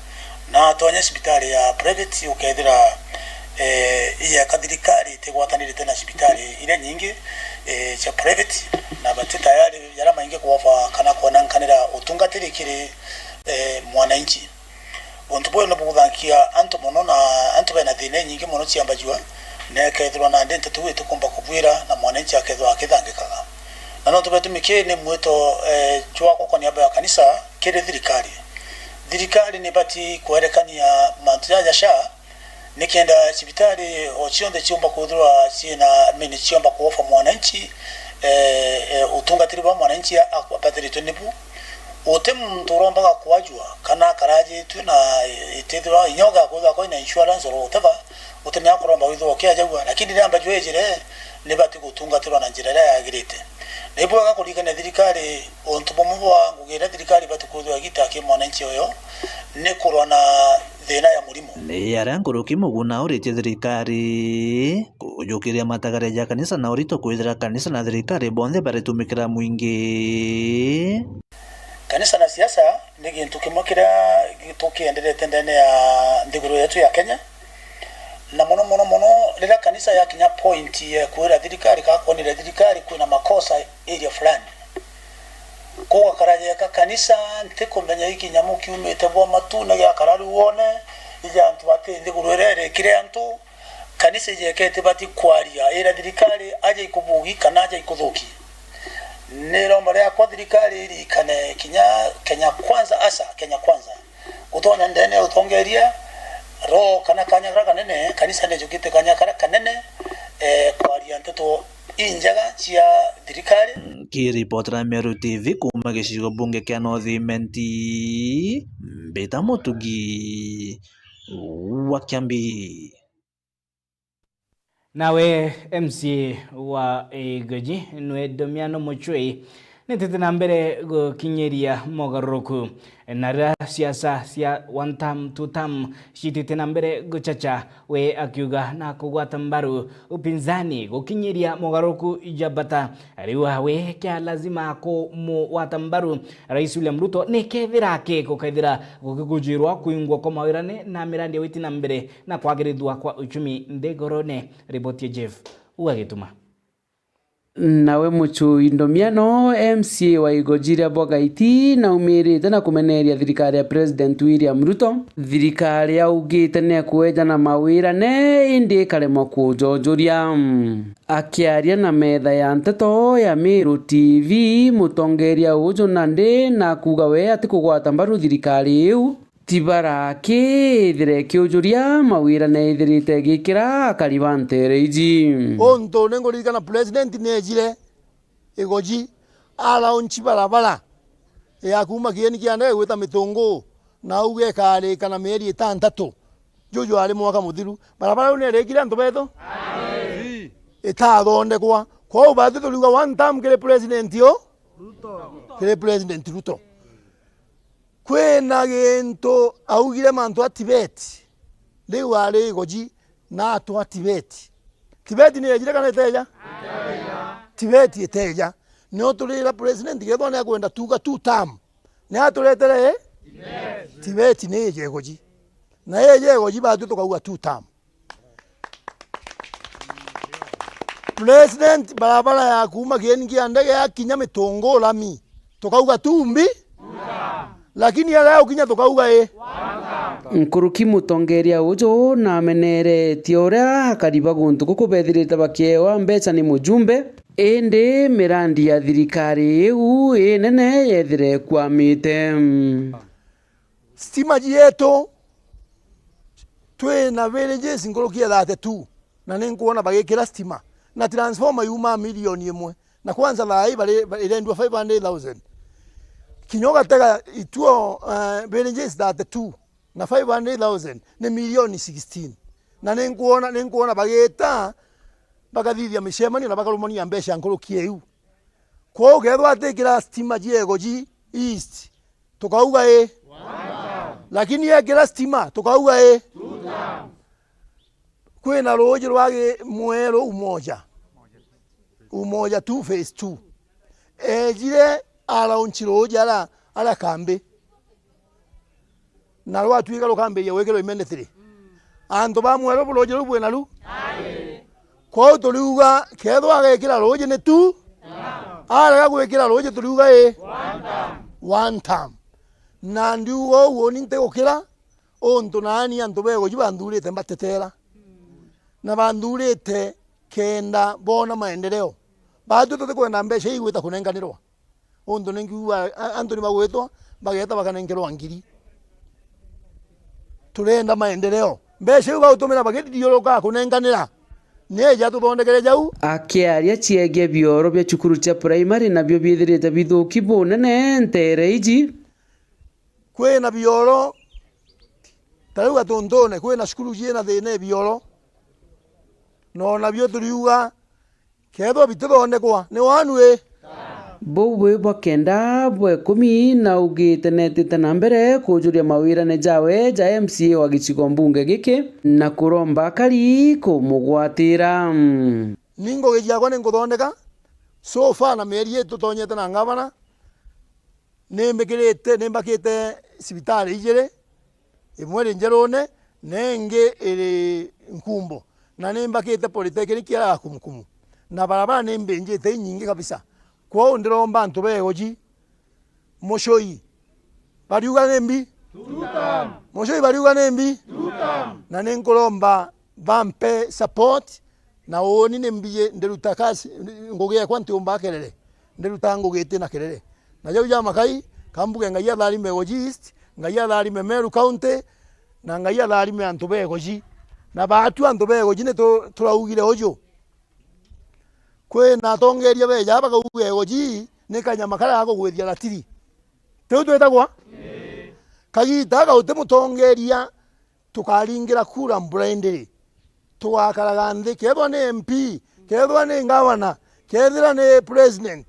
S3: na tonya hospitali ya private ukethira iya kathirikari tegwatanire tena hospitali ile nyingi cha private na batita yali yarama inge kuwafa kana kuonankanira utungatiri kiri mwananchi onto boyo no buguthankia anto mono na anto bena thina nyingi mono ciambajua na kethirwa na ndente tuwite kumba kubwira na mwananchi akethwa akithangikaga na no tubetumike ni mweto chwako kwa niaba ya kanisa kile thirikari ni bati kuerekania mantuja sha nikienda hospitali ochionde chiomba kudhura china mini chiomba kuofa mwananchi utungatiri wa mwananchi apatiri tunibu otem turomba kuwajua kana karaji tuna itidwa inyoga kuza kwa ina insurance or whatever utemya kuromba wizo kiajagwa lakini namba jwejire ni bati kutungatirwa na njira ya girete nebo gakulikana thirikari ontubomubo ngugira thirikari batukuzwa gitake mwananchi oyo ne corona thina ya murimo
S14: ni yaranguruki Muguna urite thirikari kujukiria matagare ya kanisa na urito kwithira kanisa na thirikari bonde baritumikira mwingi
S3: kanisa na siasa ni gintu kimokira tukiendelete ndene ya ndiguru yetu ya Kenya na mono lila kanisa ya kinya point ya kuira thirikari kakonira thirikari kuna makosa area fulani kwa karaje ka kanisa ntikomenya iki nyamu kiumete bwa matuna ya karari wone ija antu bate ndigurere kire antu kanisa je kete bati kwaria area thirikari aje ikubugi kana aje ikuthuki nero mbere kwa thirikari iri kane Kenya kwanza asa Kenya kwanza kutona ndene utongeria ro kana kanyakara kanene kanisa ne jukite kanyakara kanene kwa rianteto injaga chia thirikari
S14: kiripotera Meru TV kuma gicigo bunge kia Northimenti Mbita Mutugi wa Kiambi
S1: nawe MC wa Igoji nwe Domiano Muchwei nitete na mbere gukinyeria mogaruku nara siasa cia one term two term shitete na mbere guchacha we akiuga na kugwata mbaru upinzani gukinyeria mogaruku ijabata riwa we kya lazima ko mu watambaru Rais William Ruto ne kethira ke kukaithira gukigujirwa kuingwa kwa mawirane na mirandi witi na mbere na kwagirithwa kwa uchumi ndegorone ripoti Jeff ugagituma
S4: nawe muchu Indomiano MCA wa Igojira Bogaiti na umirite na kumeneria thirikari ya President William Ruto thirikari yaugite ne kweja na mawira ne indi karemo kujojoria akiaria na metha ya nteto ya Meru TV mutongeria ujo nande na kuga we ati kugwata mbaru thirikari iu tibarake thire kiujuria mawira ne thirite gikira akaribantere iji
S27: onto nengorikana president nejire Igoji ala onchi barabara ya kuma kieni kianda gwita mitungu na uge kare kana meri 6 jojo ari mwaka muthiru barabara ne rekira nto beto itathonde kwa ubathe tuliga one time kile president yo Ruto kwena gento augire mantu atibet riu ari Igoji na atu atibet ni ejire kana teja tibet eteja no tulira president gethone akwenda tuga two term ne aturetere tibet ni eje Igoji na eje Igoji batu tukauga two term president barabara ya kuma kieni ndege ya kinya mitongo lami tukauga tumbi lakini yala ukinya tukauga
S4: nkuruki mutongeria ujo na menere tioria kariba guntu kukubethirite bakiewa mbeca ni mujumbe ende mirandi ya thirikari iu nene yethire kwamite
S27: stima yetu twe na villages ngorokia 32 na ninkuona bagikira stima na transformer yuma milioni 1 na kwanza lai bale ilendwa 500,000 kinyoga tega ituo belenje is that 2 na 500,000 ni milioni 16 na nenkuona bageta bagathithia micemani na bakarumania mbeca nkuru kieu kwa gethwa atekira stima jiego ji east tukauga lakini yekira stima tukauga kwina roji rwage mwero umoja 2 phase 2 jire alaunchi roji ala kambe na rwa tuiga ro kambe ye wekero imene 3 anto ba mwero roji rubwe naru kwa tuliuga kethwa agekira roji ne 2 ala gwekira roji tuliuga one time na ndiugo woninte gukira onto nani anto bego jibandurite mbatetera na bandurite kenda bona maendeleo bado tote kwenda mbeca igwita kunenganirwa onto nengiwa Anthony bagwetwa bageta bakanengerwa ngiri turenda maendeleo mbeca iga utumira bageti dioroka kunenganira neja tuthondekere jau
S4: akiaria ciege bioro bya cukuru cia primary nabyo bithirite bithuki bunene ntereiji
S27: kwena bioro taruga tontone kwena cukuru ciena thine bioro no nabyo turiuga kethwa bituthondekwa ni wanwe
S4: bwe bakenda bwe 10 na ugite netite na mbere kujuria mawira ne jawe ja MCA wa gicigo mbunge giki na kuromba kari kumugwatira
S27: ningo gijagwa ninguthondeka so far na meri yetu tonyete na ngavana nembakite sibitari ijere imwe njerone nenge iri nkumbo na nembakite polytechnic ya kumkumu na barabara nembenjete nyingi kabisa kwa ndiromba antu begoji moshoi bariuga nembi moshoi bariuga nembi na nenkolomba bampe support na woni nembiye nderuta kasi ngoge kwa ntiomba kerere nderuta ngogete na kerere na jau ya makai kambuge ngaya thari megoji east ngaya thari Meru county na ngaya thari me antu begoji na batu antu begoji ne turaugire hojo kwena tongeria beja bakauge goji ne kanyama kara go gwethia latiri teu twetagwa kagita gaute mutongeria tukaringira kura mbrenderi twakaraga nthi kethwa ni MP kethwa ni ngavana kethira ni president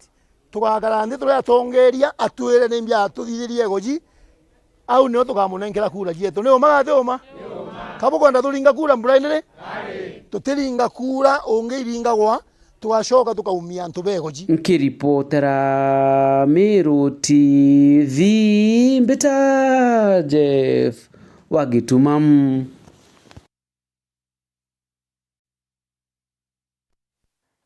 S27: twakaraga nthi turia tongeria atwire ni mbia tuthithirie goji au no tukamunengera kura jietu ni umagate uma kabo kwenda turinga kura mbrenderi tutiringa kura ungeiringa gwa tugashoka tukaumia antu begoji
S4: nkiripotera Meru TV Mbita Jeff Wagitumam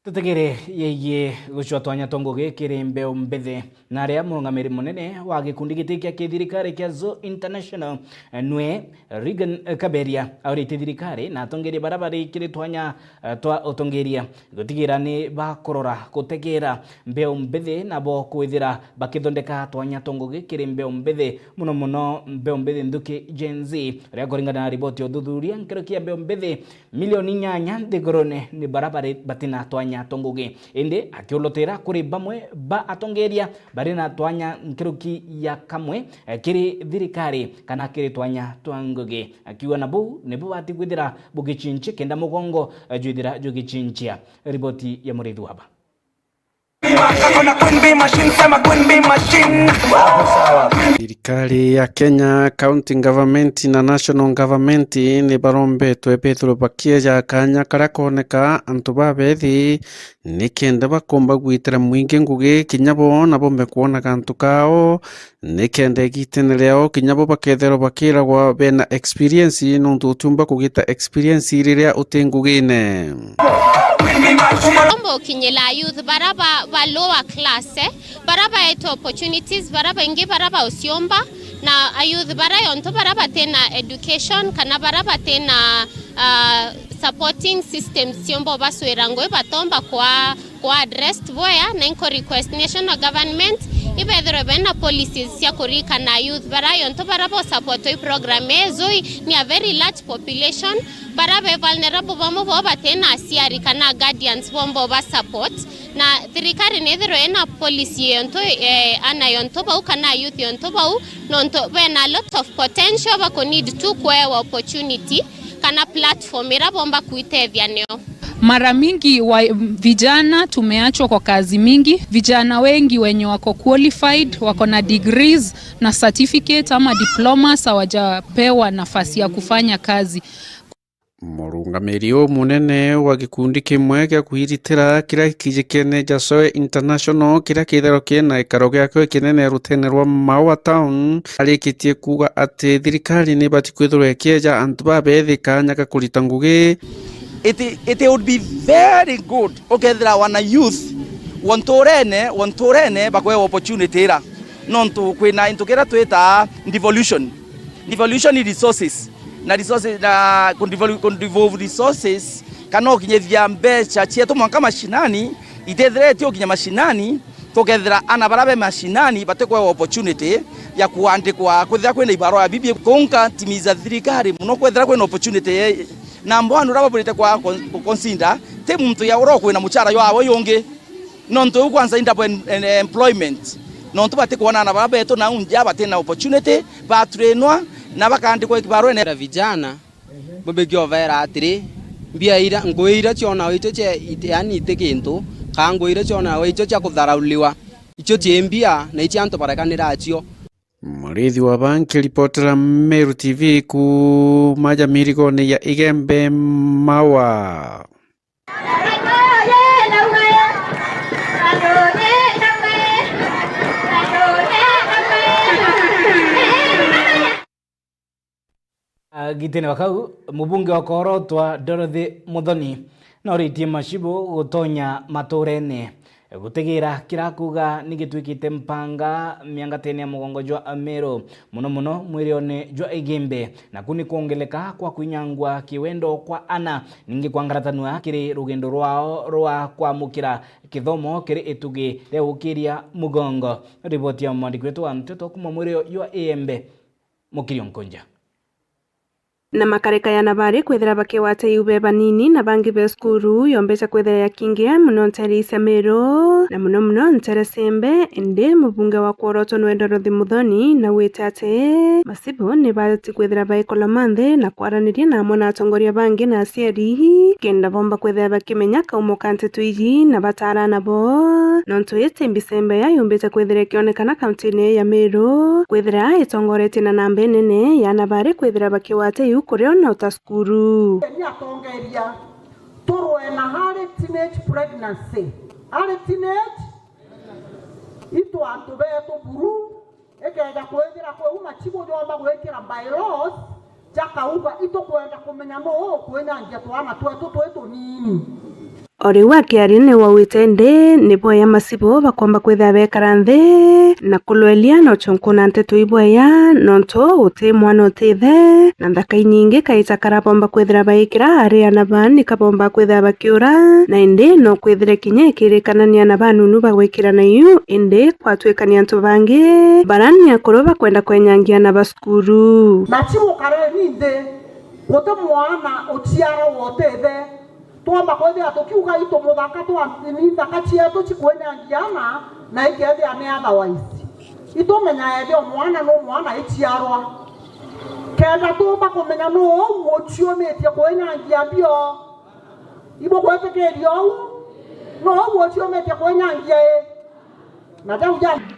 S1: tutegere yeye gucotwanya tongo gikiri mbeu mbethe na aria murungamiri munene wa gikundi giti kia kithirikari kia Zoo International nwe Regan Kaberia aurite thirikari na atongeria barabara ikiri twanya twa utongeria gutigira ni bakorora gutegera mbeu mbethe na bo kwithira bakithondeka twanya tongo gikiri mbeu mbethe muno mbeu mbethe nduki Gen Z ria kuringana na riboti uthuthuria nkiro kia mbeu mbethe milioni 8 thigorone ni barabara batina twanya tongoge ende akiolotera kuri bamwe ba atongeria bari na twanya nkiruki ya kamwe kiri thirikari kana kiri twanya twangoge akiwa nabu nebo bati kwithira bugichinche kenda mugongo jwithira jugichinchia riboti ya Murithu haba
S4: Thirikari ya Kenya, county government na national government ni barombetwe Petro bakieja kanya kara koneka antu babethi ni kenda bakomba gwitira mwingi ngugi kinyabo nabo mekuona kantu kao ni kenda giteneleo kinyabo bakethero bakiragwa bena experience nuntu tumba kugita experience iriria utengugine
S5: Ombo kinyela youth baraba ba lower class baraba eto opportunities baraba ingi baraba usiomba na youth baraba onto baraba tena education kana baraba tena supporting systems siombo baswera ngwe batomba kwa addressed boya na inko request national government ibethero bena policies cia kurika na youth barayo nto barabo support oi program ezoi ni a very large population barabe vulnerable bomo boba tena asiari kana guardians bombo ba support na thirikari nethero ena policy yonto ana yonto ba kana youth yonto ba nonto bena a lot of potential ba need to kwa opportunity kana platform ira bomba kuitethia neo.
S6: Mara mingi vijana tumeachwa kwa kazi mingi. Vijana wengi wenye wako qualified, wako na degrees na certificate ama diplomas hawajapewa nafasi ya kufanya kazi.
S4: Murungamiri munene wa gikundi kimwe gya kuhiritira kira kijikene Jasoe International kira kitharokie na ikaro gyakwe kinene rutene rwa Maua Town arikitie kuga ati thirikari ni bati kwithurwa kieja antu babethika nyaka kurita ngugi.
S7: It would be very good ukethira wana youth wantorene bakwe opportunity ra nontu kwina intukira twita devolution resources na resources na condevolve resources kana kinyethia mbecha chietu mwanka mashinani itethretio kinya mashinani tukethira ana barabe mashinani batekwe opportunity ya kuandikwa kwithira kwina ibaro ya bibi konka timiza thirikari muno kwethira kwina opportunity na mbwanu rababurite kwa consider te muntu ya uroko na muchara yo abo yonge nonto kwanza employment nonto bate kuona na babeto na unja bate na opportunity ba trainwa na bakandikwa kibaro ne
S8: vijana bobegyo vera atiri bia ira ngoira chona wito che yani tekinto kangoira chona wito cha kudharauliwa icho tiembia na ichi anto barakanira achio.
S4: Murithi wa banki reportera Meru TV ku maja mirigone ya Igembe Mawa.
S1: Gitene wakau mubunge wa Korotwa Dorothy Muthoni no ritie mashibo gutonya maturene gutegira kirakuga nigitwikite mpanga miangatene ya mugongo jwa Meru muno mwirione jwa Igembe na kuni kuongeleka kwa kunyangwa kiwendo kwa ana ningi kwangaratanwa kiri rugendo rwao rwa kwamukira kithomo kiri itugi reukiria mugongo. Ripoti ya mwandiki wetu wa mtoto kuma mwirio jwa Igembe Mukirio Nkonja.
S10: Na makareka ya nabari kwethera bakiwate iube banini na bangi be skuru yombecha kwethera ya kingia muno Teresa Meru na muno Ntera Sembe ende mubunge wa Korotwa Dorothy Muthoni na witate masibo ne bati kwethera baikola manthe na kwaraniria na mwana atongoria bangi na aciari kenda bomba kwethera bakimenya kaumo kante tuiji na batara nabo nonto yete Mbisembe ya yombecha kwethera kionekana kaunti ya Meru kwethera itongoretie na namba nene ya nabari kwethera bakiwate kurio na utaskuru
S11: ni atongeria turwe na hari teenage pregnancy hari teenage itu antu betu buru ekega kwethira kwe uma chibo jomba gwekira bylaws jakauga itu kwenda kumenya no kwena ngia twana twetu nini
S10: ori wake arine wa witende nibo ya masibo bakomba kwetha bekara nthe na kulwelia no chonkuna nteto ibweya nonto uti mwana utithe na ndaka nyingi kaita karabomba kwethira baikira ari ana bani kabomba kwetha bakiura na inde no kwethira kinye kirikanania na banunu bagwikira na yu inde kwatwekania ntu bangi barani akuroba kwenda kwenyangia na baskuru
S11: na chibo kare ninde wote mwana utiara wotethe tuomba kwethia tukiuga itu muthaka twaninda kachietu chikwenyangiana na ikethia ni otherwise itumenya ethio mwana no mwana ichiarwa kenda tumba kumenya no wochiometie kwenyangia bio ibo kwetekerio no wochiometie kwenyangia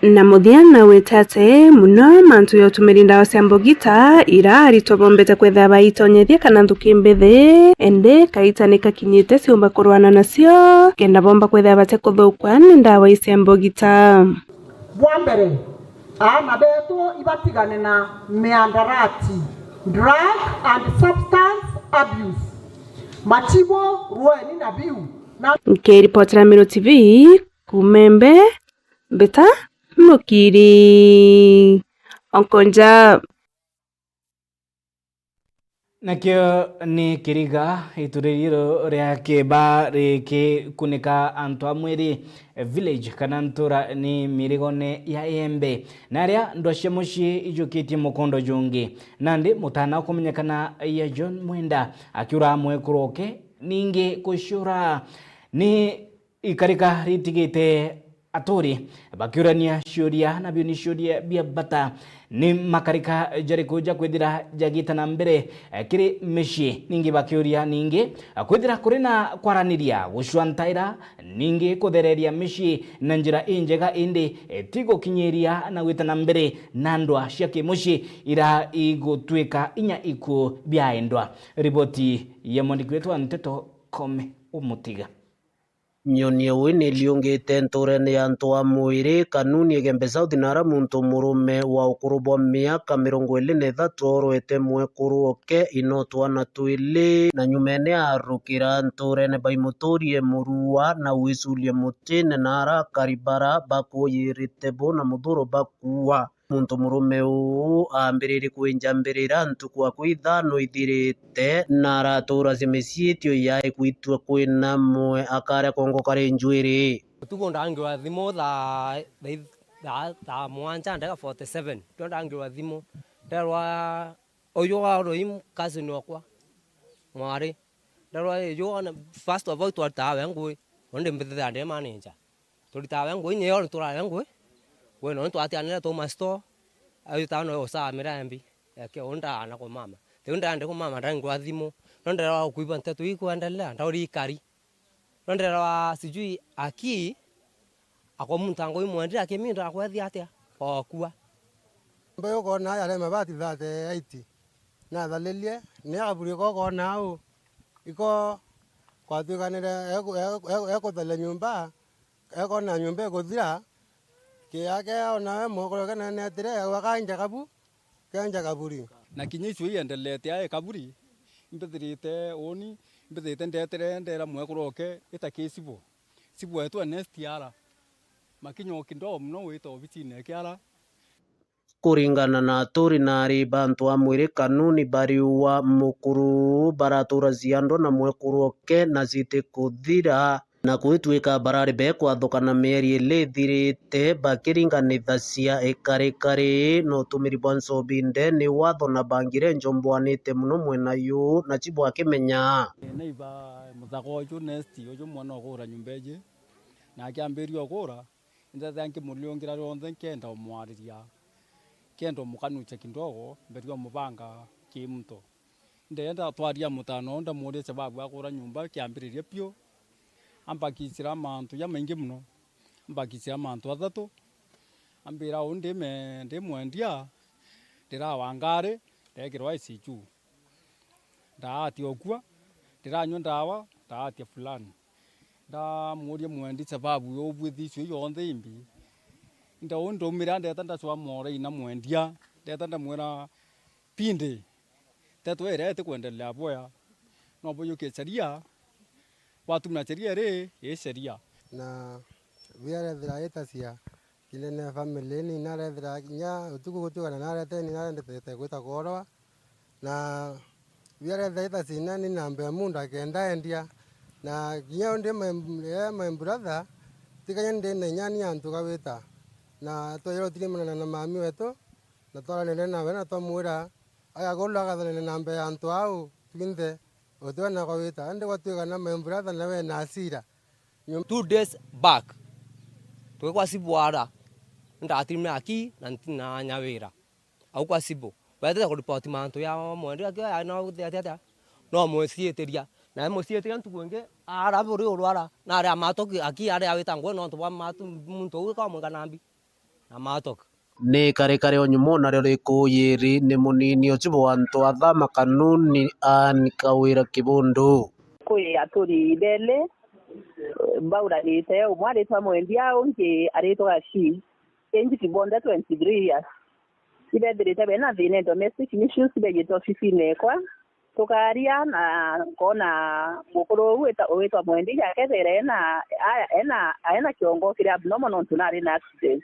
S10: na muthiana witate muno mantu yotumiri ndawa cia mbogita ira aritobombete kwetha baitonyethia kana nthuki mbithi ende kaitani kakinyite ciumba kurwana nacio kenda bomba kwetha bate kuthukwa ni ndawa cia mbogita
S11: bwa mbere ana betu ibatigane na miandarati drug and substance abuse machibo rueni na biu
S10: nkiripotera Meru TV kumembe Beta Mukiri Onkonja.
S1: Nakio ni kiriga ituriro ria keba riki kunika antu amwiri village kana ntura ni mirigone ya Embe naria ndoshe mushi ijukitie mukondo jungi nandi mutana kumenyekana ya John Mwenda akiura amwe kuroke ningi kushura ni ikarika ritigite atori bakiurania shuria na bioni shuria bia bata ni makarika jari kuja kwithira jagita na mbere kiri meshi ningi bakiuria ningi kwithira kurina kwaraniria gushwantaira ningi kuthereria meshi na njira injega indi tigo kinyeria na gwita na mbere nandwa ciake mushi ira igutwika inya iku bia endwa. Riboti ya mwandiki wetu wa Nteto Kome Umutiga.
S9: Nyoni wini liungite nturene ya antu a mwiri kanuni egembe South Nara muntu murume wa ukuru bwa miaka 23 orwete mwekuru oke inotwana twili na nyumene arukira nturene baimotorie murua na wisulie mutine nara karibara bakoyirite bona muduro bakuwa muntu murume u ambiriri kuinjambirira ntuku wa kwithano ithirite na aratura zimesietio yae kwitwa kwina mwe akare kongo kare njwiri
S12: tuko ndangirwa thimo tha mwanja ndega 47 ndo ndangirwa thimo ndarwa oyo wa roim cousin wakwa mwari ndarwa yo first of all twatawe ngui onde mbitha ande manager tulitawe ngui nyeyo turawe ngui bueno twatianira to masto ayo tano osa mirambi yake onda na kwa mama tunda ande kwa mama ndangirwa thimo ndera kuiba ntetu ikuendelea ndauri kari ndera sijui aki akomuntango imwendira keminda akwethi atia okua
S13: mbayo kona yale mabati thate 80 na thalelie ni aburi ko kona u iko kwathikanire eko thale nyumba eko na nyumba ikuthira kiake ona mokoro kana netire wakanja kabu kanja kaburi
S15: na kinyisho iendelete aye kaburi mbithirite oni mbithirite ndetere ndera mwekuroke itakisibo sibo etu next yara makinyo kindo mno wito obitine kiara
S9: kuringana na aturi na ari bantu amwiri kanuni bariwa mukuru baratura ziando na mwekuroke na zite kuthira na kwitwika barari bekwathukana mieri ili thirite bakiringanithacia ikarekare no tumiri bwanso binde ni watho na bangire njombwanite muno mwena yu na chibu akimenya
S15: neiba muthako ju next ojo mwana ogura nyumbeje na akiambirio ogura nda thanki muliongira ronthe kenda omwariria kenda mukanucha kindogo mberio mubanga kimto ndenda twaria mutano nda murie sababu agura nyumba kiambiririe pio ambakisira mantu ya maingi muno ambakisira mantu athatu ambira undi me ndimwendia ndira wangare ndekirwa ICU ndaati okua ndiranywa ndawa ndaati fulani nda murie mwendi sababu yo bwithicio yonthe imbi nda undo mira ndeta ndacwa more ina mwendia ndeta ndamwira pinde teto erete kuendelea boya no boyo kecharia watu mnacheria re sheria
S13: na viara dhiraita sia kile na family ni nare dhiranya utuku kutuka na nare teni nare ndete kwita korwa na viara dhiraita sina ni nambe munda kenda endia na kinya ndi my brother tikanya ndi na nyani antu kawita na to yero tilimana na mami wetu na tola nene na wena to muira aya golla ga nambe antu au twinde otwana kawita ande watu kana my brother na we na asira
S12: 2 days back tukwa sibwara ndatimna aki na nyawira au kwa sibo baada ya report manto ya mwende ya na uthia no mwesieteria na mwesieteria ntukwenge ara buri urwara na ara matoki aki ara awitangwe no twa matu muntu kwa mwanganambi na matoki
S9: ni karekare onyumo nario rikuyiri ni munini ochibo wantu athama kanuni anikawira kibundu
S16: kwi aturi dele baura lite umwari twa mwendia ungi aritwa shi enji kibonda 23 years ile direta bena vine domestic issues bege to fifine kwa tukaria na kona mukuru wetwa mwendia kethere na ena kiongo kile abnormal no tunari na accident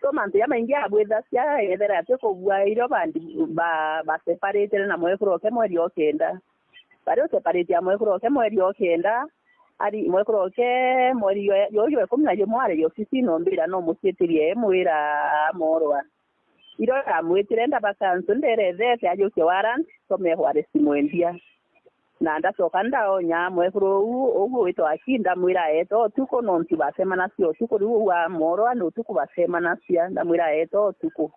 S16: so mantu ya maingi abwetha cia ethera ati kugua irio bandi ba separate na mwekuro ke mweri okenda bari separate ya mwekuro ke mweri okenda ari mwekuro ke mweri yo kumna yo mware yo sisi no mbira no musietirie mwira morwa iro ya mwetire nda bakanzu ndereze ya yo ke waran so me hware simwendia na ndacoka ndaonya mwekuro ugu wito akinda mwira eto tuko no nti basemana cio tuko riu wa morwa no tuko basemana cia nda mwira eto tuko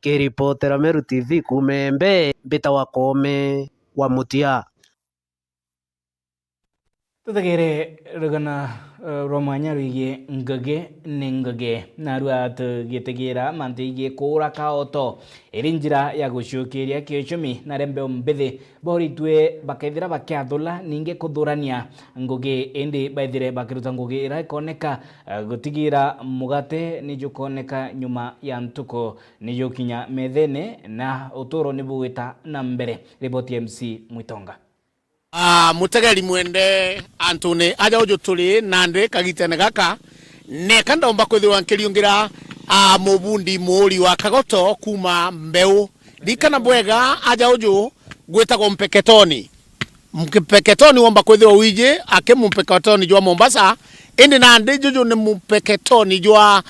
S9: Kiripotera Meru TV kumembe Mbita Wakome wa Mutia.
S1: Tutegere rugana romanya ruige ngage nengage narua tugitegera mantige kura kaoto erinjira ya gucukiria kiuchumi na rembe mbethe boritwe bakethira bakiathula ninge kuthurania ngugi indi baithire bakiruta ngugi ira ikoneka gutigira mugate nijukoneka nyuma ya ntuko nijukinya methene na uturo nibuwita na mbere. Ripoti MC Mwitonga.
S27: Mutegeri mwende Antone aja ujo tuli nande kagitene gaka ne kandomba kwithirwa nkiriungira mubundi muri wa Kagoto kuma mbeu dikana bwega aja ujo gwetagwo Mpeketoni Mpeketoni womba kwithirwa wije ake Mpeketoni jwa Mombasa indi nande jojo ni Mpeketoni jwa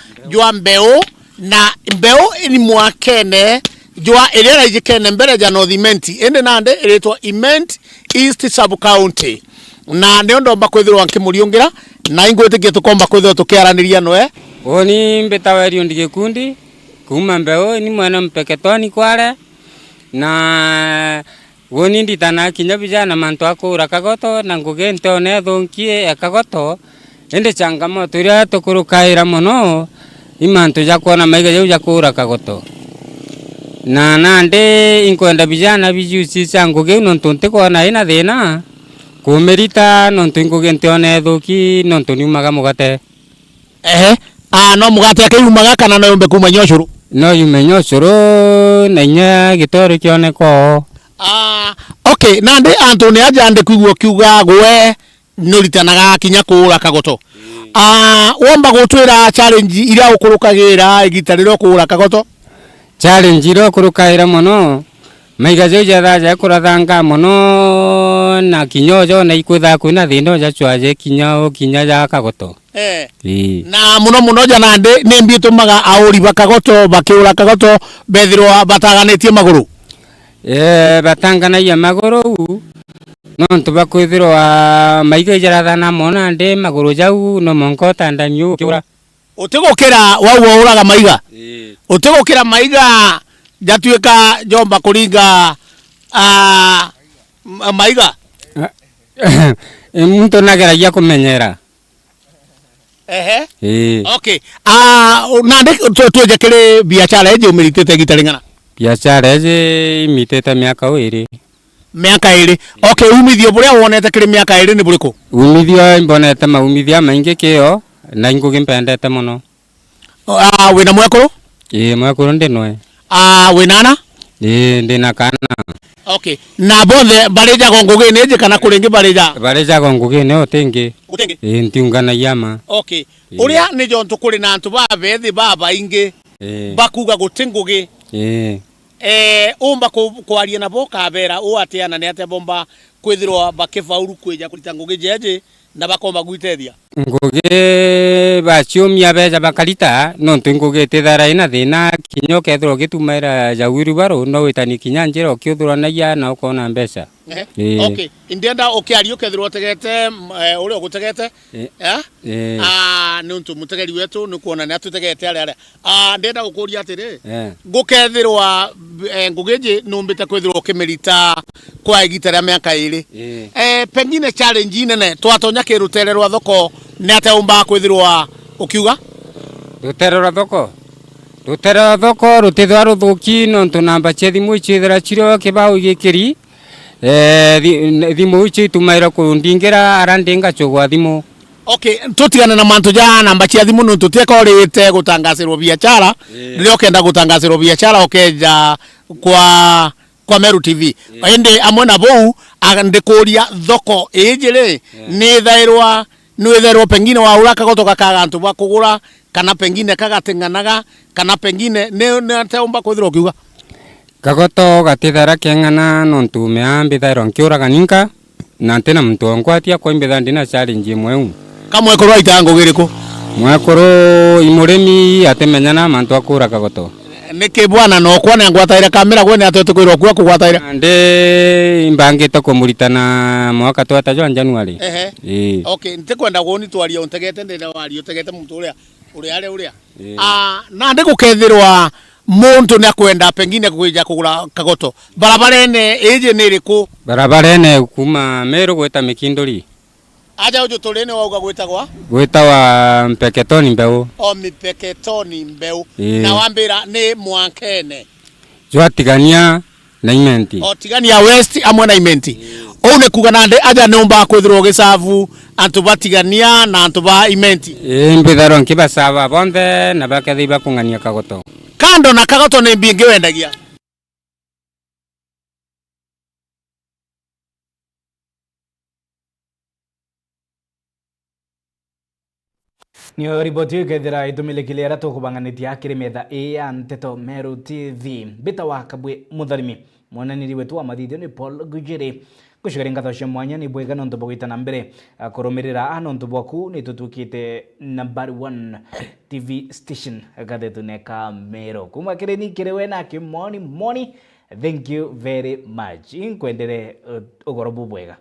S27: mbeu na mbeu ni mwakene jwa elera ijikene mbere ja North Imenti indi nande eletwa Imenti East Sub County na ndio mbakwithirwa nkimuriungira na ingwetikie tukomba kwithirwa tukiaraniria noe
S2: oni mbetawerio ndigikundi kuma mbeo ni mwana Mpeketoni kware na woni nditana kinya vijana mantu akura Kagoto na nguge ntone thonkie ya Kagoto ende changamoto iria tukurukaira muno imantu ja kuona maiga ya kura Kagoto na nande inkwenda vijana bijusi changu ge nonto ntekona ina thina kumerita nonto ingoge ntione thuki nonto niumaga mugate
S27: no mugate ake yumaga kana no yombe kuma nyoshuru
S2: no yume nyoshuru na nya gitore kioneko
S27: okay nande Antone aja ande kuigwo kiuga gwe noritanaga kinya kura Kagoto womba gutwira challenge iria ukurukagira igitariro kura Kagoto
S2: challenge iro kurukaira muno maiga joja daja kurathanga muno na kinyojo na ikwitha kwina thindo ja chwaje kinya ja Kagoto
S27: na muno ja nande ni mbitumaga auri bakagoto bakiura Kagoto bethirwa bataganitie maguru
S2: batanganaia maguru no tubakwithirwa maiga jarathana mona nde maguru jau no monko tandanyu kiura
S27: utigukira wauo uraga maiga utigukira maiga jatuika jomba kuringa maiga
S2: muntu nageragia kumenyera
S27: okay nande tuje kile biashara eje umeritete gitaringana
S2: biashara eje imitete miaka 2
S27: miaka 2 okay umithio buria wonete kile miaka 2 ni buriko
S2: umithio imbonete maumithia maingi kio na ngugi mpendete muno
S27: wina mwekuru
S2: mwekuru ndinwe
S27: winana
S2: ndina kana
S27: okay na bothe barija gongugi neje kana kuringi barija
S2: gongugi ne otengi ntiungana yama
S27: okay uria ni jonto kuri na antu babethi baba ingi bakuga gutingugi umba kwaria na boka bera o atiana ne ate bomba kwithirwa bakifauru kwija kurita ngugi jeje na bakomba gwitethia
S2: ngugi baciumia beja bakarita no ngugi tithara ina thina kinyo kethro gitumaira jawiri baro no witani kinya njira kiuthuranagia na ukona mbeca
S27: okay indienda ukiario kethro tegete uri ugutegete ni untu mutegeri wetu ni kuona ni atutegete ari ndenda gukuria atiri ngukethirwa ngugi numbite kwithirwa ukimerita kwa igitara miaka 2 pengine challenge nene twatonya kirutere rwa thoko ni ate umba kwithirwa ukiuga
S2: rutere rwa thoko rutithwa ruthuki no ntunamba cia thimu ichithira chirio kibao igikiri thimu ichi tumaira kundingira arandinga chugwa thimu
S27: okay tutigana na mantu ja namba cia thimu no tutikorite gutangazirwo biashara rio kenda gutangazirwo biashara okeja kwa Meru TV ende amwe na bou andikuria thoko ejire ni thairwa pengine wa uraka gotoka kaga antu bakugura kana pengine kagateng'anaga kana pengine ne ateomba kwithira ukiuga
S2: kagoto gatithara keng'ana nontu meambithairwo nkiuraga ninka na tena muntu onkwatia kwa imbitha ndina challenge mweu
S27: kamwekoro aitango giriku
S2: mwekoro imurimi atemenyana mantu akura kagoto
S27: niki bwana no kwona ngwataire kamera kwene atote kwirwo kwa kugwataire
S2: ndi imbangite kumuritana mwaka twata jwa January
S27: okay ntikwenda gwoni twaria untegete ndina wari utegete muntu uria na ndi gukethirwa muntu ne kwenda pengine kuja kugura kagoto barabarene eje niriku
S2: barabarene kuma Meru gweta Mikindori
S27: aja ujo tolene wauga
S2: gwetawa Mpeketoni Mbeu
S27: Mipeketoni Mbeu na wambira ni Mwankene
S2: jwatigania na Imenti
S27: tigania West amwe na Imenti one kuga nande aja nomba kwithirwo gisavu antu batigania na antu ba Imenti
S2: mbitharo nkibasaba bonthe na bakathiba kung'ania kagoto
S27: kando na kagoto ni mbingi wendagia
S1: Niyo riboti ikethira itumilekile ara tukubanganitia akiri metha ya Nteto Meru TV bita wa Kabwe Mutharimi mwananiri wetu wa mathithio ni Paul Gujiri gucigari ngatho cia mwanya ni bwega nontu bwitana mbere kurumirira anontu bwaku ni tutukite number 1 TV station gathetu ne Meru kuma kireni kirewe na kimoni thank you very much inkwendere ugoro bwega